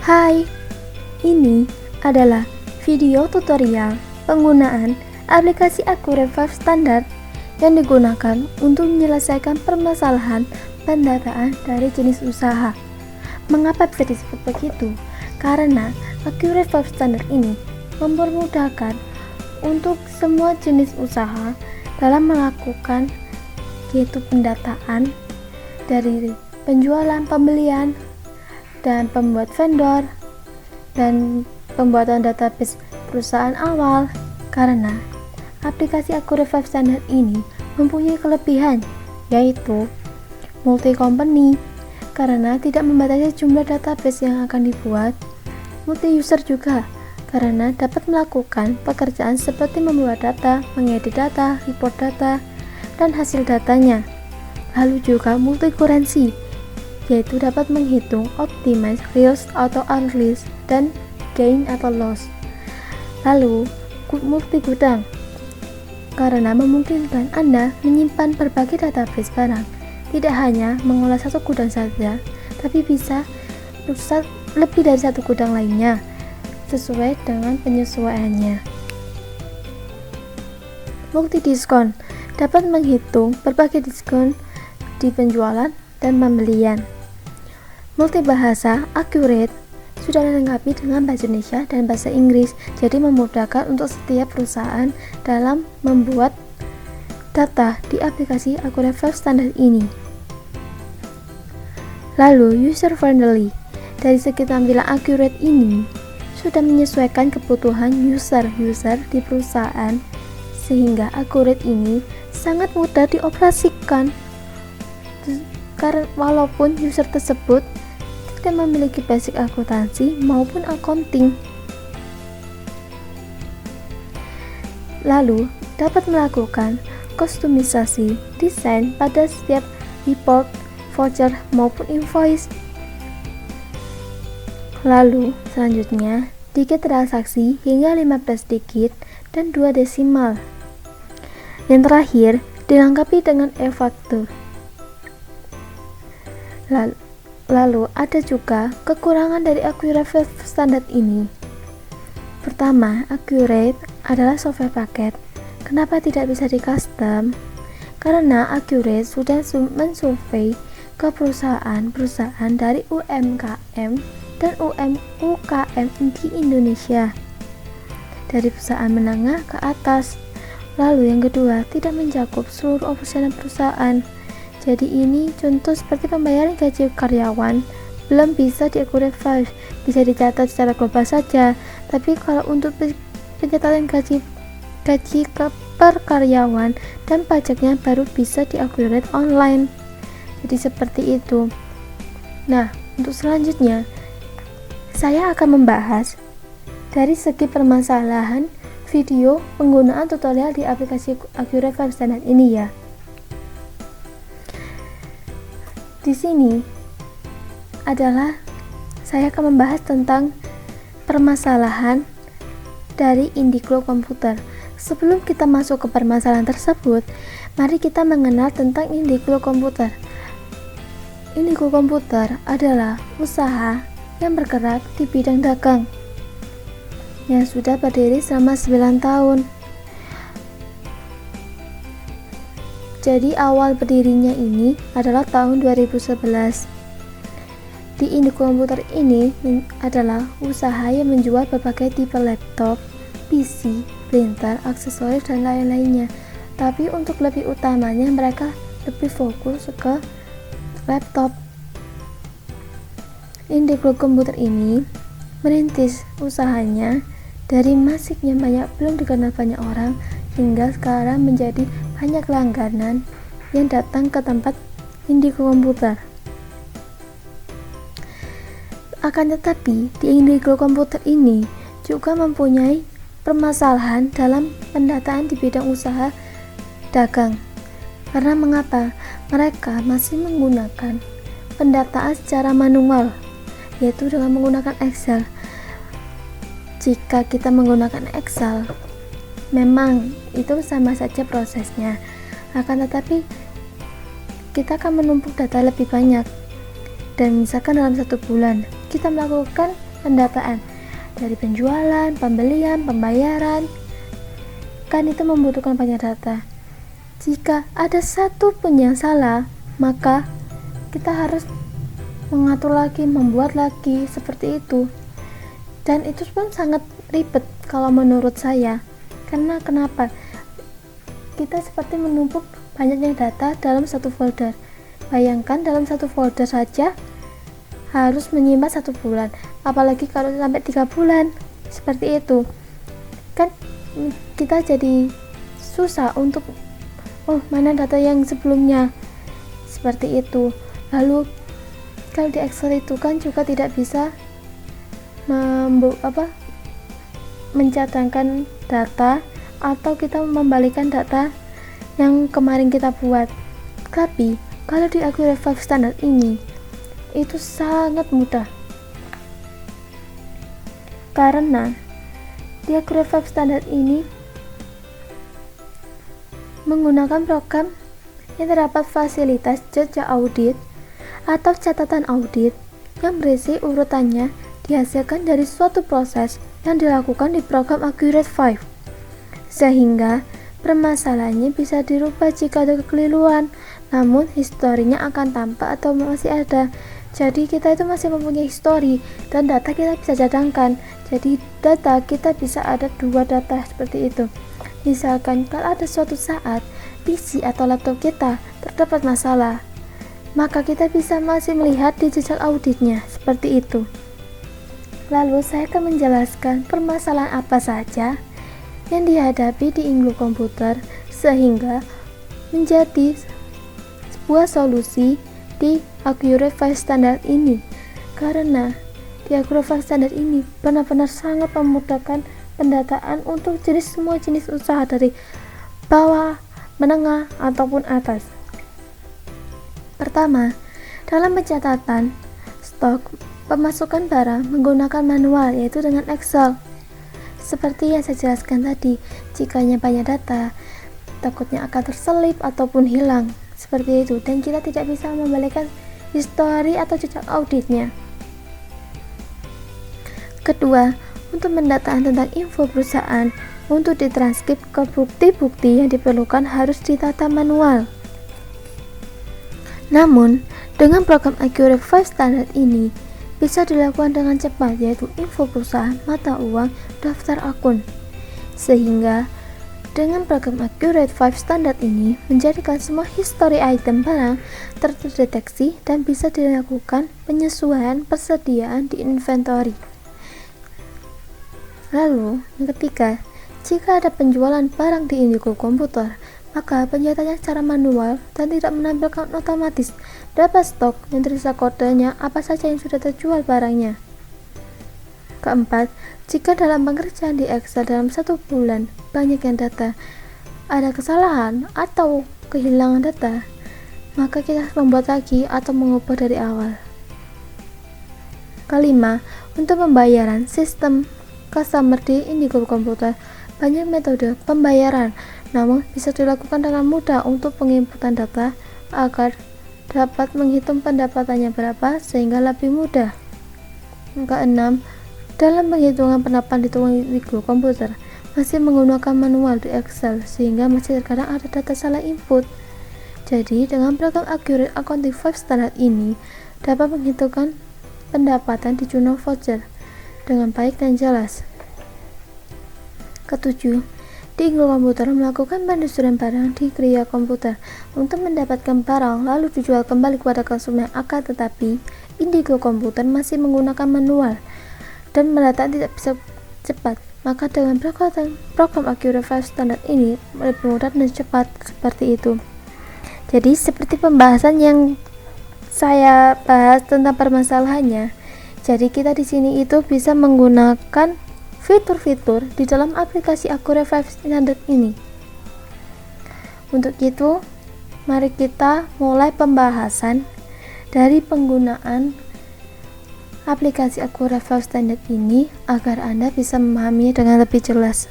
Hai, ini adalah video tutorial penggunaan aplikasi Accurate 5 Standard yang digunakan untuk menyelesaikan permasalahan pendataan dari jenis usaha. Mengapa bisa disebut begitu? Karena Accurate 5 Standard ini mempermudahkan untuk semua jenis usaha dalam melakukan yaitu pendataan dari penjualan, pembelian, dan pembuat vendor dan pembuatan database perusahaan awal. Karena aplikasi Accurate 5 Standard ini mempunyai kelebihan yaitu multi company karena tidak membatasi jumlah database yang akan dibuat, multi user juga karena dapat melakukan pekerjaan seperti membuat data, mengedit data, report data, dan hasil datanya. Lalu juga multi currency, yaitu dapat menghitung, optimize, reals atau unrealized, dan gain atau loss. Lalu multi gudang, karena memungkinkan Anda menyimpan berbagai database barang, tidak hanya mengolah satu gudang saja, tapi bisa lebih dari satu gudang lainnya sesuai dengan penyesuaiannya. Multi diskon dapat menghitung berbagai diskon di penjualan dan pembelian. Multi bahasa Accurate sudah dilengkapi dengan bahasa Indonesia dan bahasa Inggris, jadi memudahkan untuk setiap perusahaan dalam membuat data di aplikasi Accurate 5 Standard ini. Lalu user friendly, dari segi tampilan Accurate ini sudah menyesuaikan kebutuhan user di perusahaan, sehingga Accurate ini sangat mudah dioperasikan karena walaupun user tersebut tidak memiliki basic akuntansi maupun accounting. Lalu dapat melakukan kustomisasi desain pada setiap report, voucher maupun invoice. Lalu selanjutnya digit transaksi hingga 15 digit dan 2 desimal. Yang terakhir dilengkapi dengan e-faktur. Lalu ada juga kekurangan dari Accurate 5 Standard ini. Pertama, Accurate adalah software paket. Kenapa tidak bisa di custom? Karena Accurate sudah mensurvei ke perusahaan dari UMKM dan UKM di Indonesia, dari perusahaan menengah ke atas. Lalu yang kedua, tidak mencakup seluruh operasional perusahaan. Jadi ini contoh seperti pembayaran gaji karyawan belum bisa di Accurate 5, bisa dicatat secara global saja. Tapi kalau untuk pencatatan gaji per karyawan dan pajaknya baru bisa di Accurate online. Jadi seperti itu. Nah, untuk selanjutnya saya akan membahas dari segi permasalahan video penggunaan tutorial di aplikasi Accurate 5 Standard ini ya. Di sini adalah saya akan membahas tentang permasalahan dari Indiglo komputer. Sebelum kita masuk ke permasalahan tersebut, mari kita mengenal tentang Indiglo komputer. Indiglo komputer adalah usaha yang bergerak di bidang dagang yang sudah berdiri selama 9 tahun. Jadi awal berdirinya ini adalah tahun 2011. Di Indiglo komputer ini adalah usaha yang menjual berbagai tipe laptop, PC, printer, aksesoris dan lain-lainnya. Tapi untuk lebih utamanya mereka lebih fokus ke laptop. Indiglo komputer ini merintis usahanya dari masifnya belum dikenal banyak orang hingga sekarang menjadi banyak langganan yang datang ke tempat Indiglo komputer. Akan tetapi di Indiglo komputer ini juga mempunyai permasalahan dalam pendataan di bidang usaha dagang. Karena mengapa? Mereka masih menggunakan pendataan secara manual, yaitu dengan menggunakan Excel. Jika kita menggunakan Excel, memang itu sama saja prosesnya, akan tetapi kita akan menumpuk data lebih banyak. Dan misalkan dalam 1 bulan kita melakukan pendataan dari penjualan, pembelian, pembayaran. Kan itu membutuhkan banyak data. Jika ada satu pun yang salah, maka kita harus mengatur lagi, membuat lagi seperti itu. Dan itu pun sangat ribet kalau menurut saya. Karena kenapa? Kita seperti menumpuk banyaknya data dalam satu folder. Bayangkan dalam satu folder saja harus menyimpan 1 bulan, apalagi kalau sampai 3 bulan seperti itu. Kan kita jadi susah untuk mana data yang sebelumnya seperti itu. Lalu kalau di Excel itu kan juga tidak bisa mencadangkan data atau kita membalikan data yang kemarin kita buat. Tapi kalau di Accurate 5 Standard ini itu sangat mudah, karena di Accurate 5 Standard ini menggunakan program yang terdapat fasilitas jejak audit atau catatan audit yang berisi urutannya dihasilkan dari suatu proses yang dilakukan di program Accurate 5, sehingga permasalahannya bisa dirubah jika ada kekeliruan, namun historinya akan tampak atau masih ada. Jadi kita itu masih mempunyai histori dan data kita bisa cadangkan. Jadi data kita bisa ada 2 data seperti itu. Misalkan kalau ada suatu saat PC atau laptop kita terdapat masalah, maka kita bisa masih melihat di jejak auditnya seperti itu. Lalu saya akan menjelaskan permasalahan apa saja yang dihadapi di Inklu komputer sehingga menjadi sebuah solusi di Accurate 5 Standard ini. Karena di Accurate 5 Standard ini benar-benar sangat memudahkan pendataan untuk semua jenis usaha dari bawah, menengah, ataupun atas. Pertama, dalam pencatatan stok pemasukan barang menggunakan manual, yaitu dengan Excel. Seperti yang saya jelaskan tadi, jika banyak data, takutnya akan terselip ataupun hilang seperti itu, dan kita tidak bisa membalikan histori atau jejak auditnya. Kedua, untuk pendataan tentang info perusahaan untuk ditranskrip ke bukti-bukti yang diperlukan harus ditata manual. Namun, dengan program Accurate 5 Standard ini bisa dilakukan dengan cepat, yaitu info perusahaan, mata uang, daftar akun. Sehingga dengan program Accurate 5 Standard ini menjadikan semua histori item barang terdeteksi dan bisa dilakukan penyesuaian persediaan di inventory. Lalu, yang ketiga, jika ada penjualan barang di Inklu komputer, maka penjataannya secara manual dan tidak menampilkan otomatis data stok yang terisa kodenya apa saja yang sudah terjual barangnya. Keempat, jika dalam pengerjaan di Excel dalam 1 bulan banyak yang data ada kesalahan atau kehilangan data, maka kita harus membuat lagi atau mengubah dari awal. Kelima, untuk pembayaran sistem customer di Inklu komputer banyak metode pembayaran, namun bisa dilakukan dengan mudah untuk penginputan data agar dapat menghitung pendapatannya berapa sehingga lebih mudah. Keenam, dalam penghitungan pendapatan di Inklu komputer masih menggunakan manual di Excel sehingga masih terkadang ada data salah input. Jadi dengan program Accurate Accounting 5 Standard ini dapat menghitungkan pendapatan di jurnal voucher dengan baik dan jelas. Ketujuh, di Inklu komputer melakukan penelusuran barang di Kriya komputer untuk mendapatkan barang lalu dijual kembali kepada konsumen, akan tetapi Inklu komputer masih menggunakan manual dan pendataan tidak bisa cepat. Maka dengan program Accurate 5 Standard ini lebih mudah dan cepat seperti itu. Jadi seperti pembahasan yang saya bahas tentang permasalahannya. Jadi kita di sini itu bisa menggunakan fitur-fitur di dalam aplikasi Accurate 5 Standard ini. Untuk itu, mari kita mulai pembahasan dari penggunaan aplikasi Accurate 5 Standard ini agar Anda bisa memahaminya dengan lebih jelas.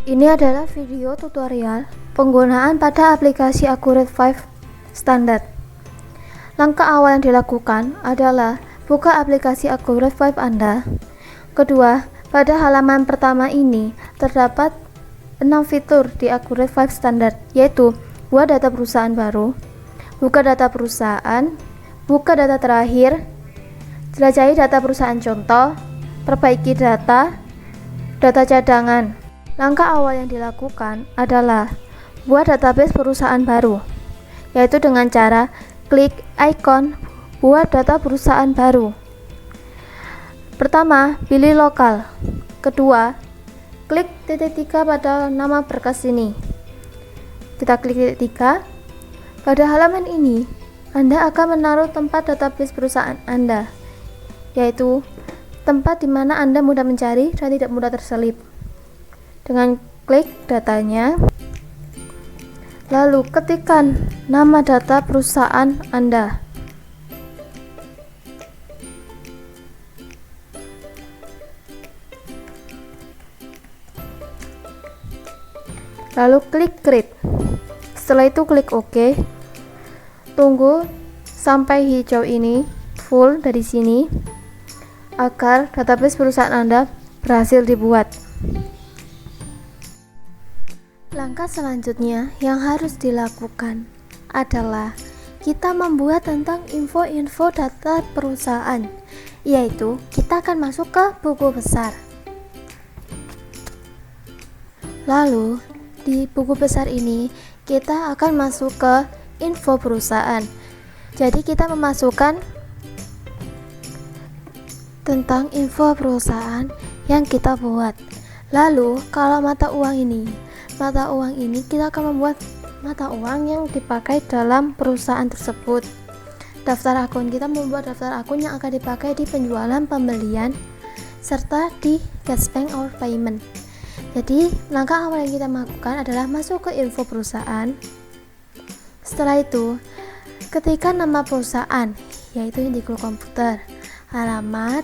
Ini adalah video tutorial penggunaan pada aplikasi Accurate 5 Standard. Langkah awal yang dilakukan adalah buka aplikasi Accurate 5 Anda. Kedua, pada halaman pertama ini terdapat 6 fitur di Accurate 5 Standard, yaitu buat data perusahaan baru, buka data perusahaan, buka data terakhir, jelajahi data perusahaan contoh, perbaiki data cadangan. Langkah awal yang dilakukan adalah buat database perusahaan baru, yaitu dengan cara klik ikon buat data perusahaan baru. Pertama, pilih lokal. Kedua, klik titik 3 pada nama berkas ini. Kita klik titik 3. Pada halaman ini, Anda akan menaruh tempat database perusahaan Anda, yaitu tempat di mana Anda mudah mencari dan tidak mudah terselip. Dengan klik datanya, lalu ketikkan nama data perusahaan Anda. Lalu klik create. Setelah itu klik OK. Tunggu sampai hijau ini full dari sini agar database perusahaan Anda berhasil dibuat. Langkah selanjutnya yang harus dilakukan adalah kita membuat tentang info-info data perusahaan, yaitu kita akan masuk ke buku besar. Lalu di buku besar ini kita akan masuk ke info perusahaan. Jadi kita memasukkan tentang info perusahaan yang kita buat. Lalu kalau mata uang ini kita akan membuat mata uang yang dipakai dalam perusahaan tersebut. Daftar akun, kita membuat daftar akun yang akan dipakai di penjualan, pembelian, serta di cashback or payment. Jadi langkah awal yang kita lakukan adalah masuk ke info perusahaan. Setelah itu ketikkan nama perusahaan, yaitu di Google komputer, alamat,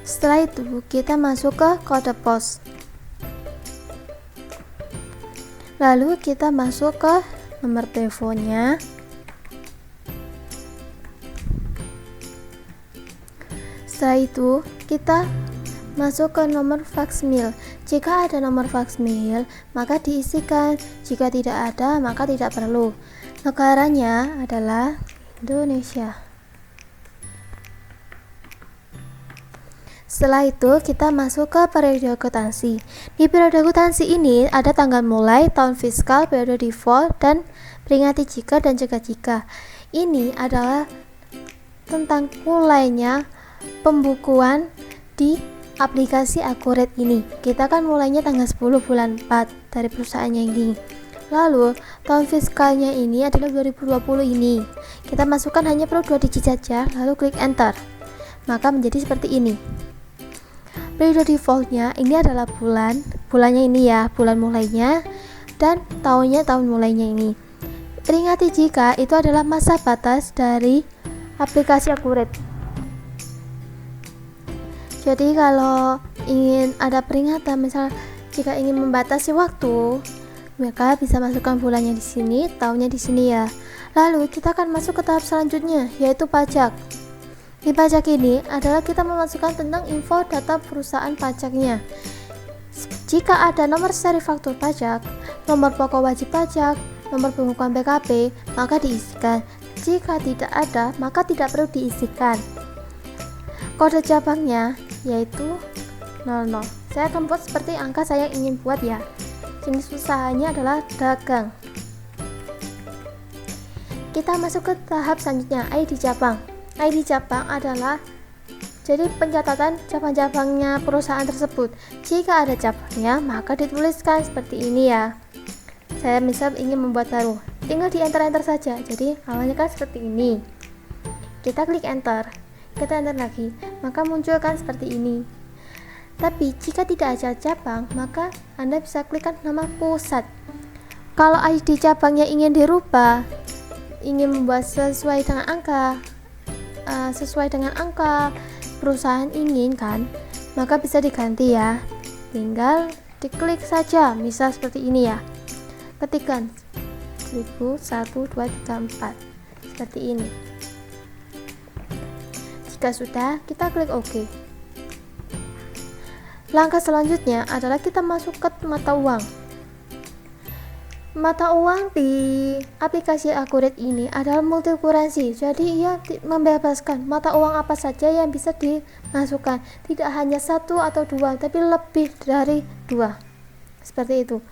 setelah itu kita masuk ke kode pos. Lalu kita masuk ke nomor teleponnya. Setelah itu kita masuk ke nomor faksmil. Jika ada nomor faksmil, maka diisikan. Jika tidak ada, maka tidak perlu. Negaranya adalah Indonesia. Setelah itu kita masuk ke periode akuntansi. Di periode akuntansi ini ada tanggal mulai, tahun fiskal, periode default, dan peringati jika dan cegah jika. Ini adalah tentang mulainya pembukuan di aplikasi Accurate ini. Kita kan mulainya tanggal 10 bulan 4 dari perusahaannya ini. Lalu tahun fiskalnya ini adalah 2020 ini. Kita masukkan hanya perlu 2 digit saja, lalu klik enter. Maka menjadi seperti ini. Periode defaultnya ini adalah bulannya ini ya, bulan mulainya, dan tahunnya tahun mulainya ini. Peringati jika itu adalah masa batas dari aplikasi Accurate. Jadi kalau ingin ada peringatan, misal jika ingin membatasi waktu, maka bisa masukkan bulannya di sini, tahunnya di sini ya. Lalu kita akan masuk ke tahap selanjutnya, yaitu pajak. Di pajak ini adalah kita memasukkan tentang info data perusahaan pajaknya. Jika ada nomor seri faktur pajak, nomor pokok wajib pajak, nomor pengukuran BKP, maka diisikan. Jika tidak ada, maka tidak perlu diisikan. Kode cabangnya yaitu 00. Saya akan buat seperti angka saya ingin buat ya. Jenis usahanya adalah dagang. Kita masuk ke tahap selanjutnya, ID cabang. ID cabang adalah jadi pencatatan cabang-cabangnya perusahaan tersebut. Jika ada cabangnya, maka dituliskan seperti ini ya. Saya misal ingin membuat baru, tinggal di enter saja. Jadi awalnya kan seperti ini. Kita klik enter, kita enter lagi, maka munculkan seperti ini. Tapi jika tidak ada cabang, maka Anda bisa klikkan nama pusat. Kalau ID cabangnya ingin dirubah, ingin membuat sesuai dengan angka perusahaan inginkan, maka bisa diganti ya. Tinggal diklik saja, misal seperti ini ya. Ketikkan 1000, 1, 2, 3, 4 seperti ini. Jika sudah, kita klik OK. Langkah selanjutnya adalah kita masuk ke mata uang. Mata uang di aplikasi Accurate ini adalah multi-currency, jadi ia membebaskan mata uang apa saja yang bisa dimasukkan, tidak hanya 1 atau 2, tapi lebih dari 2. Seperti itu.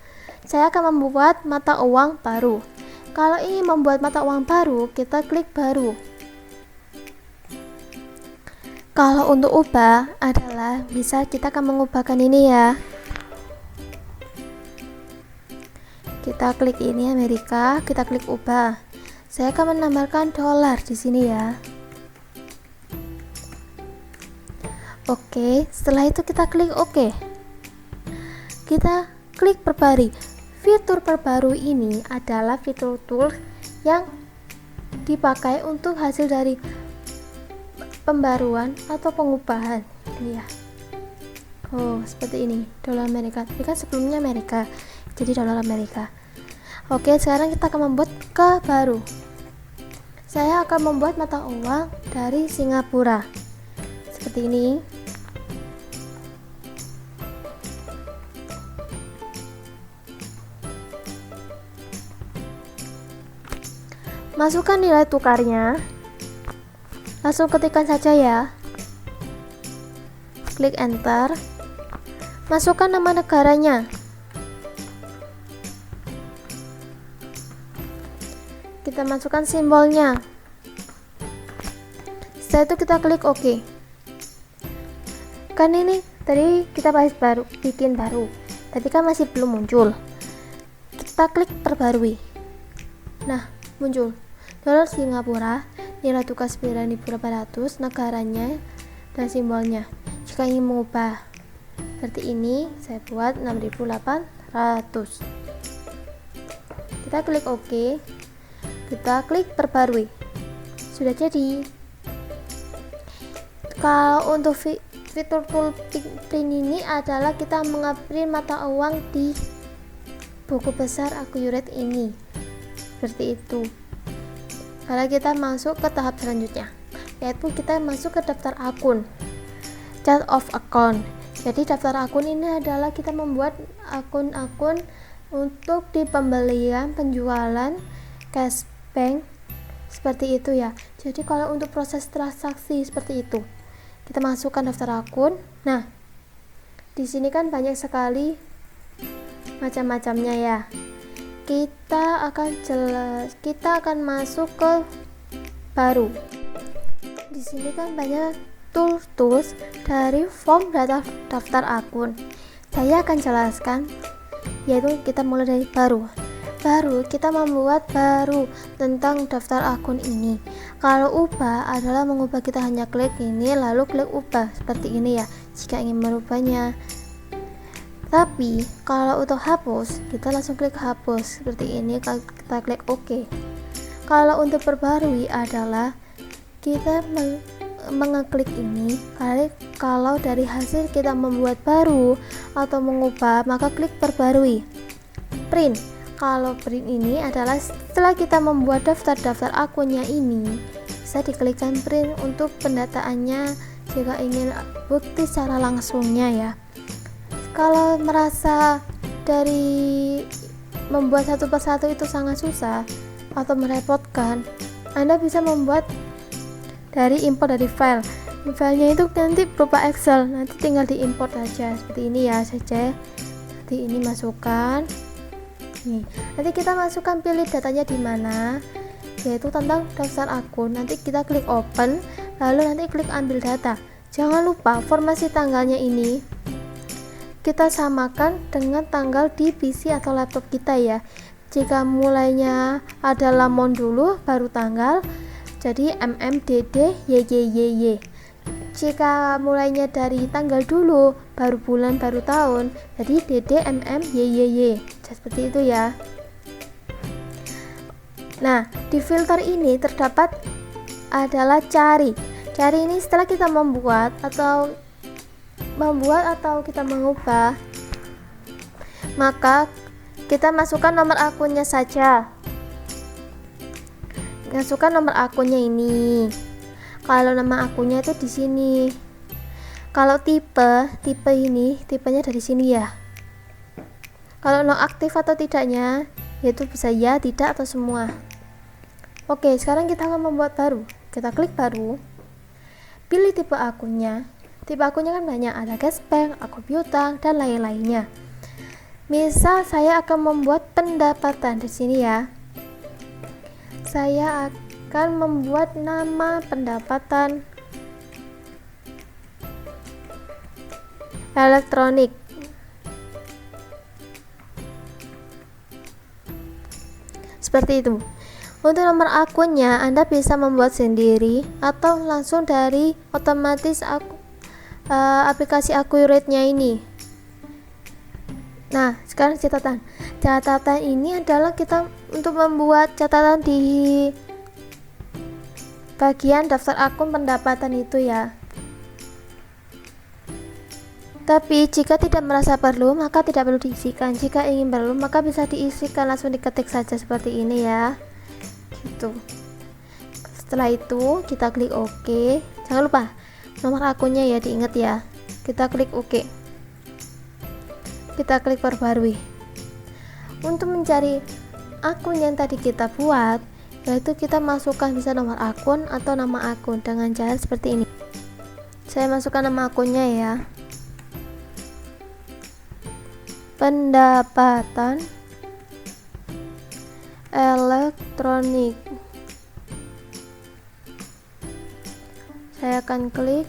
Saya akan membuat mata uang baru. Kalau ingin membuat mata uang baru, kita klik baru. Kalau untuk ubah adalah bisa kita akan mengubahkan ini ya. Kita klik ini Amerika, kita klik ubah. Saya akan menambahkan dolar di sini ya. Oke, setelah itu kita klik OK. Kita klik perbarui. Fitur perbarui ini adalah fitur tools yang dipakai untuk hasil dari pembaruan atau pengubahan. Ini ya. Oh, seperti ini. Dolar Amerika. Ini kan sebelumnya Amerika. Jadi dolar Amerika. Oke, sekarang kita akan membuat ke baru. Saya akan membuat mata uang dari Singapura. Seperti ini. Masukkan nilai tukarnya. Langsung ketikkan saja ya. Klik enter. Masukkan nama negaranya. Kita masukkan simbolnya. Setelah itu kita klik OK. Kan ini tadi kita bikin baru, tapi kan masih belum muncul. Kita klik perbarui. Nah, muncul dolar Singapura, nilai tukar 9.800, negaranya dan simbolnya. Jika ingin mengubah seperti ini, saya buat 6.800. Kita klik OK. Kita klik perbarui. Sudah jadi. Kalau untuk fitur tool print ini adalah kita mengupgrade mata uang di buku besar Accurate ini. Seperti itu. Kalau kita masuk ke tahap selanjutnya, yaitu kita masuk ke daftar akun. Chart of account. Jadi daftar akun ini adalah kita membuat akun-akun untuk di pembelian, penjualan, cashback, seperti itu ya. Jadi kalau untuk proses transaksi seperti itu, kita masukkan daftar akun. Nah, di sini kan banyak sekali macam-macamnya ya. Kita akan masuk ke baru. Di sini kan banyak tools dari form daftar akun. Saya akan jelaskan, yaitu kita mulai dari baru. Kita membuat baru tentang daftar akun ini. Kalau ubah adalah mengubah, kita hanya klik ini lalu klik ubah seperti ini ya, jika ingin merubahnya. Tapi kalau untuk hapus, kita langsung klik hapus seperti ini, kita klik OK. Kalau untuk perbarui adalah kita mengeklik ini. Kalau dari hasil kita membuat baru atau mengubah, maka klik perbarui. Print. Kalau print ini adalah setelah kita membuat daftar akunnya ini, bisa diklikkan print untuk pendataannya jika ingin bukti secara langsungnya ya. Kalau merasa dari membuat satu persatu itu sangat susah atau merepotkan, Anda bisa membuat dari import dari file. Filenya itu nanti berupa Excel, nanti tinggal diimport aja seperti ini ya saja. Seperti ini masukkan. Nih, nanti kita masukkan, pilih datanya di mana, yaitu tentang daftar akun. Nanti kita klik open, lalu nanti klik ambil data. Jangan lupa formasi tanggalnya ini kita samakan dengan tanggal di PC atau laptop kita ya. Jika mulainya adalah mon dulu baru tanggal, jadi MMDD YYYY. Jika mulainya dari tanggal dulu baru bulan baru tahun, jadi DD MM YYY. Seperti itu ya. Nah, di filter ini terdapat adalah cari. Cari ini setelah kita membuat atau kita mengubah, maka kita masukkan nomor akunnya saja. Masukkan nomor akunnya ini. Kalau nama akunnya itu di sini. Kalau tipenya dari sini ya. Kalau no aktif atau tidaknya, yaitu bisa ya, tidak, atau semua. Oke, sekarang kita akan membuat baru. Kita klik baru, pilih tipe akunnya. Tipe akunnya kan banyak, ada cashback, akun piutang, dan lain-lainnya. Misal saya akan membuat pendapatan di sini ya. Saya akan membuat nama pendapatan elektronik. Seperti itu. Untuk nomor akunnya Anda bisa membuat sendiri atau langsung dari otomatis aplikasi Accurate-nya ini. Nah, sekarang catatan. Catatan ini adalah kita untuk membuat catatan di bagian daftar akun pendapatan itu ya. Tapi jika tidak merasa perlu, maka tidak perlu diisikan. Jika ingin perlu, maka bisa diisikan, langsung diketik saja seperti ini ya. Gitu. Setelah itu kita klik OK. Jangan lupa nomor akunnya ya, diingat ya. Kita klik OK. Kita klik perbarui. Untuk mencari akun yang tadi kita buat, yaitu kita masukkan bisa nomor akun atau nama akun dengan cara seperti ini. Saya masukkan nama akunnya ya. Pendapatan elektronik. Saya akan klik.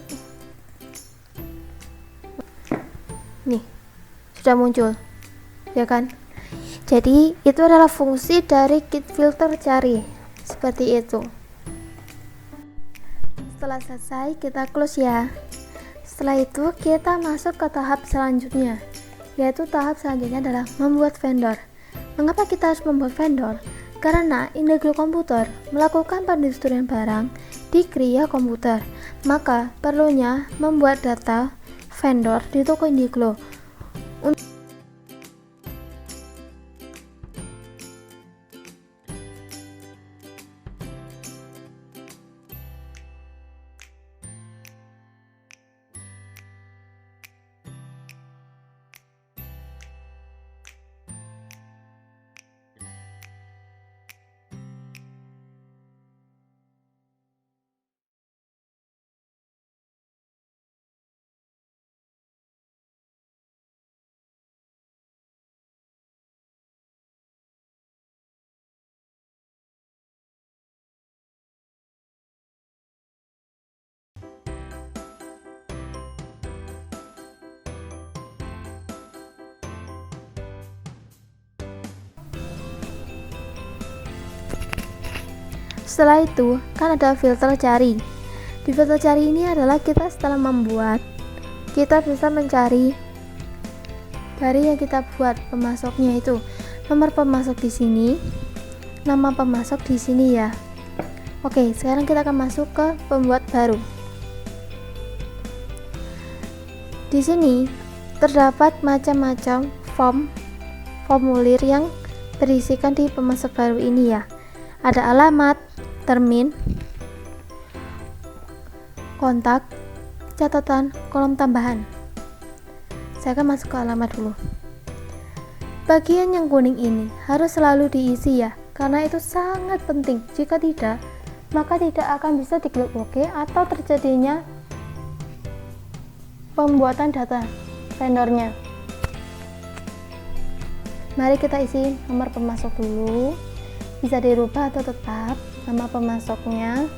Nih, sudah muncul. Ya kan? Jadi, itu adalah fungsi dari kit filter cari. Seperti itu. Setelah selesai, kita close ya. Setelah itu, kita masuk ke tahap selanjutnya. Yaitu tahap selanjutnya adalah membuat vendor. Mengapa kita harus membuat vendor? Karena Indiglo Komputer melakukan pendistribusian barang di Kria Komputer, maka perlunya membuat data vendor di toko Indiglo. Setelah itu, kan ada filter cari. Di filter cari ini adalah kita setelah membuat, kita bisa mencari dari yang kita buat pemasoknya itu. Nomor pemasok di sini, nama pemasok di sini ya. Oke, sekarang kita akan masuk ke pembuat baru. Di sini terdapat macam-macam formulir yang berisikan di pemasok baru ini ya. Ada alamat, termin, kontak, catatan, kolom tambahan. Saya akan masuk ke alamat dulu. Bagian yang kuning ini harus selalu diisi ya, karena itu sangat penting. Jika tidak, maka tidak akan bisa diklik OK atau terjadinya pembuatan data vendornya. Mari kita isi nomor pemasok dulu. Bisa dirubah atau tetap nama pemasoknya.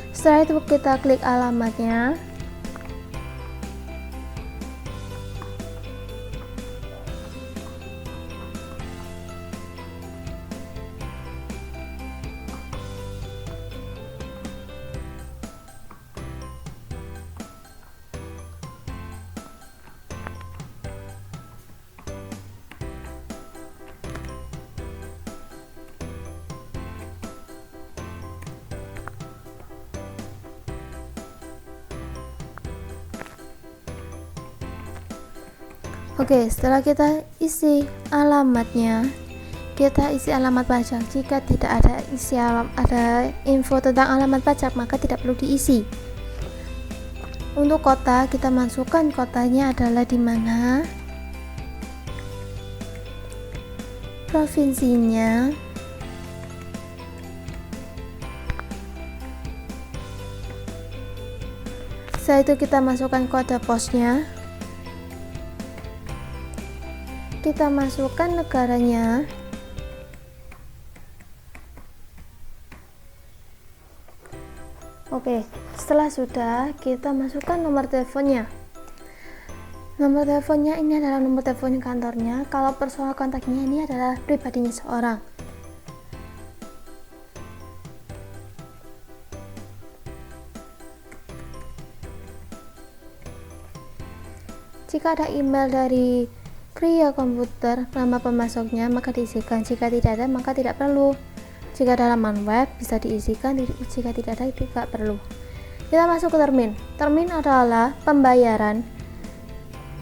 Setelah itu kita klik alamatnya. Oke, setelah kita isi alamatnya, kita isi alamat pajak. Jika tidak ada ada info tentang alamat pajak, maka tidak perlu diisi. Untuk kota, kita masukkan kotanya adalah di mana, provinsinya, setelah itu kita masukkan kode posnya, kita masukkan negaranya, oke. Setelah sudah, kita masukkan nomor teleponnya. Nomor teleponnya ini adalah nomor telepon kantornya. Kalau personal kontaknya ini adalah pribadinya seorang. Jika ada email dari Kria Komputer, nama pemasoknya maka diisikan. Jika tidak ada, maka tidak perlu. Jika ada laman web bisa diisikan, jika tidak ada tidak perlu. Kita masuk ke termin. Termin adalah pembayaran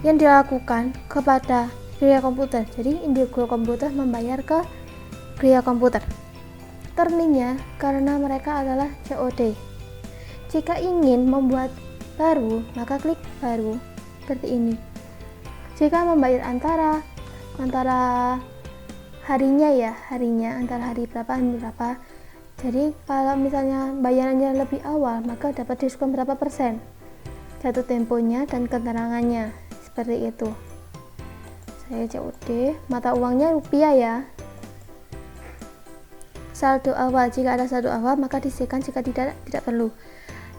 yang dilakukan kepada Kria Komputer. Jadi Indigo Komputer membayar ke Kria Komputer. Terminnya karena mereka adalah COD. Jika ingin membuat baru, maka klik baru seperti ini. Jika membayar antara harinya ya, antara hari berapa. Jadi kalau misalnya bayarannya lebih awal, maka dapat diskon berapa persen, jatuh temponya dan keterangannya seperti itu. Saya COD, mata uangnya rupiah ya. Saldo awal, jika ada saldo awal maka diisikan, jika tidak perlu.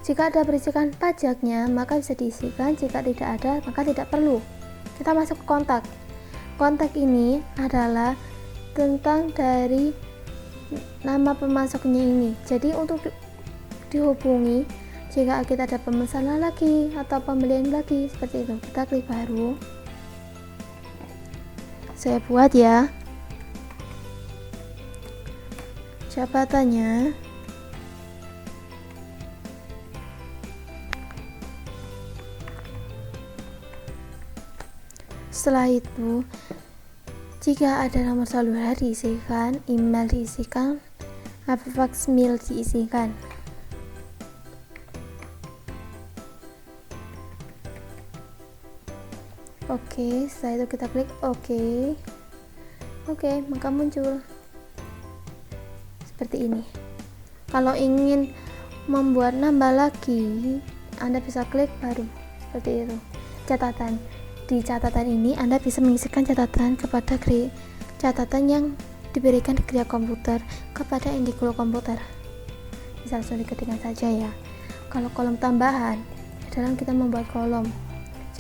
Jika ada berisikan pajaknya maka bisa diisikan, jika tidak ada maka tidak perlu. Kita masuk ke kontak. Kontak ini adalah tentang dari nama pemasoknya ini. Jadi untuk dihubungi jika kita ada pemesanan lagi atau pembelian lagi seperti itu, kita klik baru. Saya buat ya. Jabatannya setelah itu, jika ada nomor seluler diisikan, email diisikan, fax mail diisikan. Oke, setelah itu kita klik oke, maka muncul seperti ini. Kalau ingin membuat nambah lagi, Anda bisa klik baru seperti itu. Catatan. Di catatan ini Anda bisa mengisikan catatan kepada catatan yang diberikan di Kria Komputer kepada Indigo Komputer. Bisa langsung diketikkan saja ya. Kalau kolom tambahan adalah kita membuat kolom.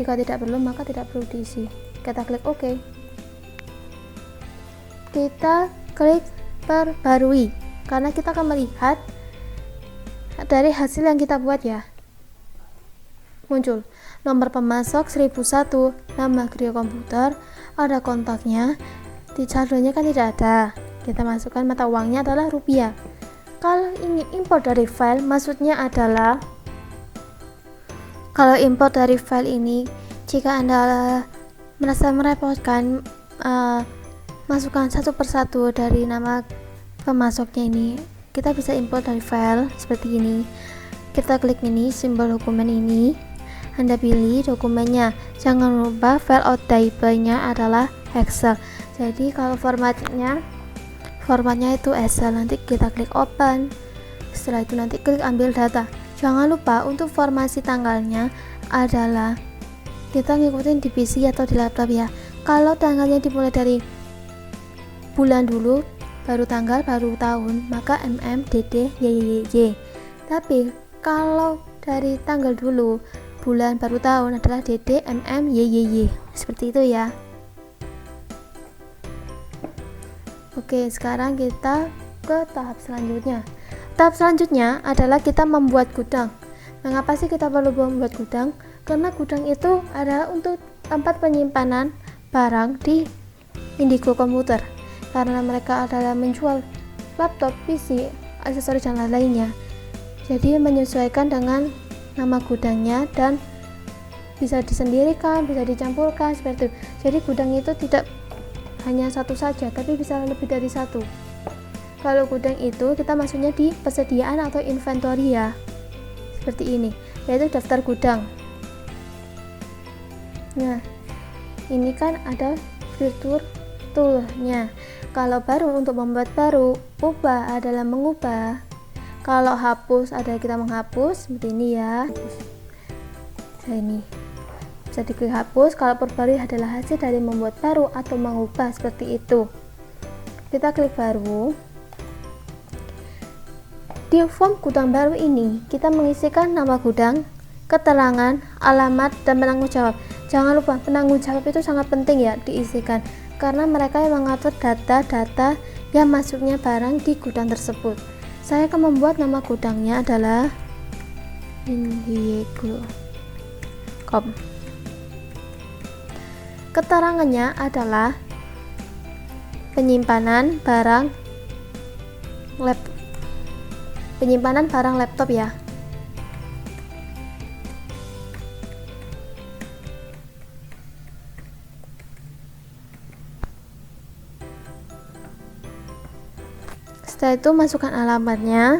Jika tidak perlu maka tidak perlu diisi. Kita klik OK. Kita klik perbarui karena kita akan melihat dari hasil yang kita buat ya. Muncul nomor pemasok 1001, nama Kria Komputer, ada kontaknya, di saldonya kan tidak ada. Kita masukkan mata uangnya adalah rupiah. Kalau ingin import dari file, maksudnya adalah kalau import dari file ini, jika Anda merasa merepotkan, masukkan satu persatu dari nama pemasoknya ini, kita bisa import dari file seperti ini. Kita klik ini, simbol dokumen ini, Anda pilih dokumennya. Jangan lupa file type-nya adalah Excel. Jadi kalau formatnya itu Excel. Nanti kita klik open. Setelah itu nanti klik ambil data. Jangan lupa untuk formasi tanggalnya adalah kita ngikutin di PC atau di laptop ya. Kalau tanggalnya dimulai dari bulan dulu, baru tanggal, baru tahun, maka DD YYY. Tapi kalau dari tanggal dulu, bulan, baru tahun adalah DD YYY. Seperti itu ya. Oke, sekarang kita ke tahap selanjutnya. Tahap selanjutnya adalah kita membuat gudang. Mengapa sih kita perlu membuat gudang? Karena gudang itu adalah untuk tempat penyimpanan barang di Indigo Komputer. Karena mereka adalah menjual laptop, PC, aksesoris dan lain-lainnya. Jadi menyesuaikan dengan nama gudangnya dan bisa disendirikan, bisa dicampurkan seperti itu. Jadi gudang itu tidak hanya satu saja, tapi bisa lebih dari satu. Kalau gudang itu kita masuknya di persediaan atau inventory ya, seperti ini, yaitu daftar gudang. Nah, ini kan ada fitur toolnya. Kalau baru, untuk membuat baru, ubah adalah mengubah. Kalau hapus adalah kita menghapus, seperti ini ya. Nah, ini bisa diklik hapus. Kalau perbarui adalah hasil dari membuat baru atau mengubah, seperti itu. Kita klik baru. Di form gudang baru ini, kita mengisikan nama gudang, keterangan, alamat, dan penanggung jawab. Jangan lupa, penanggung jawab itu sangat penting ya diisikan, karena mereka yang mengatur data-data yang masuknya barang di gudang tersebut. Saya akan membuat nama gudangnya adalah Indiego.com. Keterangannya adalah penyimpanan barang laptop ya. Setelah itu masukkan alamatnya.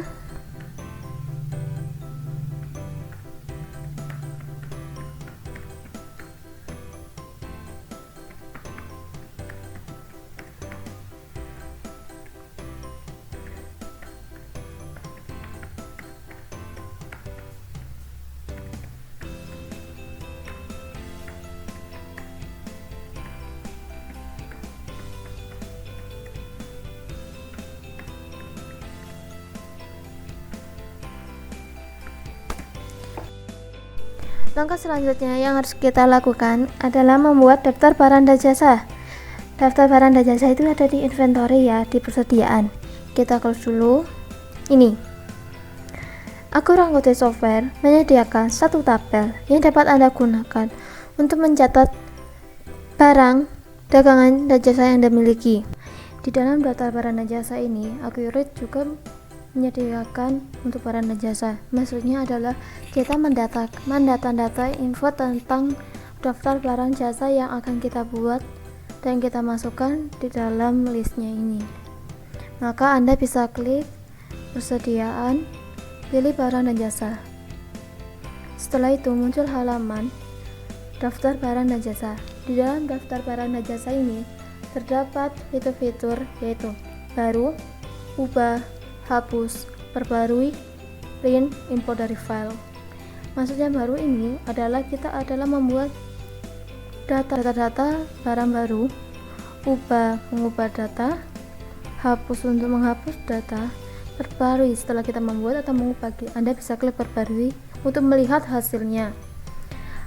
Langkah selanjutnya yang harus kita lakukan adalah membuat daftar barang dan jasa. Daftar barang dan jasa itu ada di inventory ya, di persediaan. Kita close dulu. Ini Akurangote Software menyediakan satu tabel yang dapat Anda gunakan untuk mencatat barang, dagangan, dan jasa yang Anda miliki. Di dalam daftar barang dan jasa ini, Accurate juga menyediakan untuk barang dan jasa. Maksudnya adalah kita mendata info tentang daftar barang jasa yang akan kita buat dan kita masukkan di dalam listnya ini. Maka Anda bisa klik persediaan, pilih barang dan jasa. Setelah itu muncul halaman daftar barang dan jasa. Di dalam daftar barang dan jasa ini terdapat fitur-fitur yaitu baru, ubah, hapus, perbarui, print, import dari file. Maksudnya baru ini adalah kita membuat data-data barang baru, ubah, mengubah data, hapus untuk menghapus data, perbarui setelah kita membuat atau mengubah. Anda bisa klik perbarui untuk melihat hasilnya.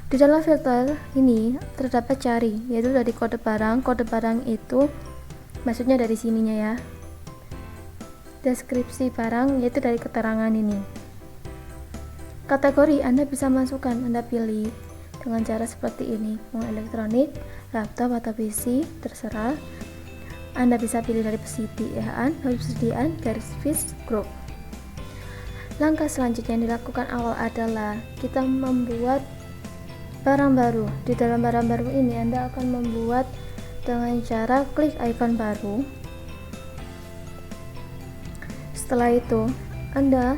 Di dalam filter ini terdapat cari, yaitu dari kode barang. Kode barang itu maksudnya dari sininya ya. Deskripsi barang yaitu dari keterangan ini. Kategori Anda bisa masukkan, Anda pilih dengan cara seperti ini, mau elektronik, laptop atau PC, terserah. Anda bisa pilih dari persediaan, garis fish, group. Langkah selanjutnya yang dilakukan awal adalah kita membuat barang baru. Di dalam barang baru ini Anda akan membuat dengan cara klik icon baru. Setelah itu Anda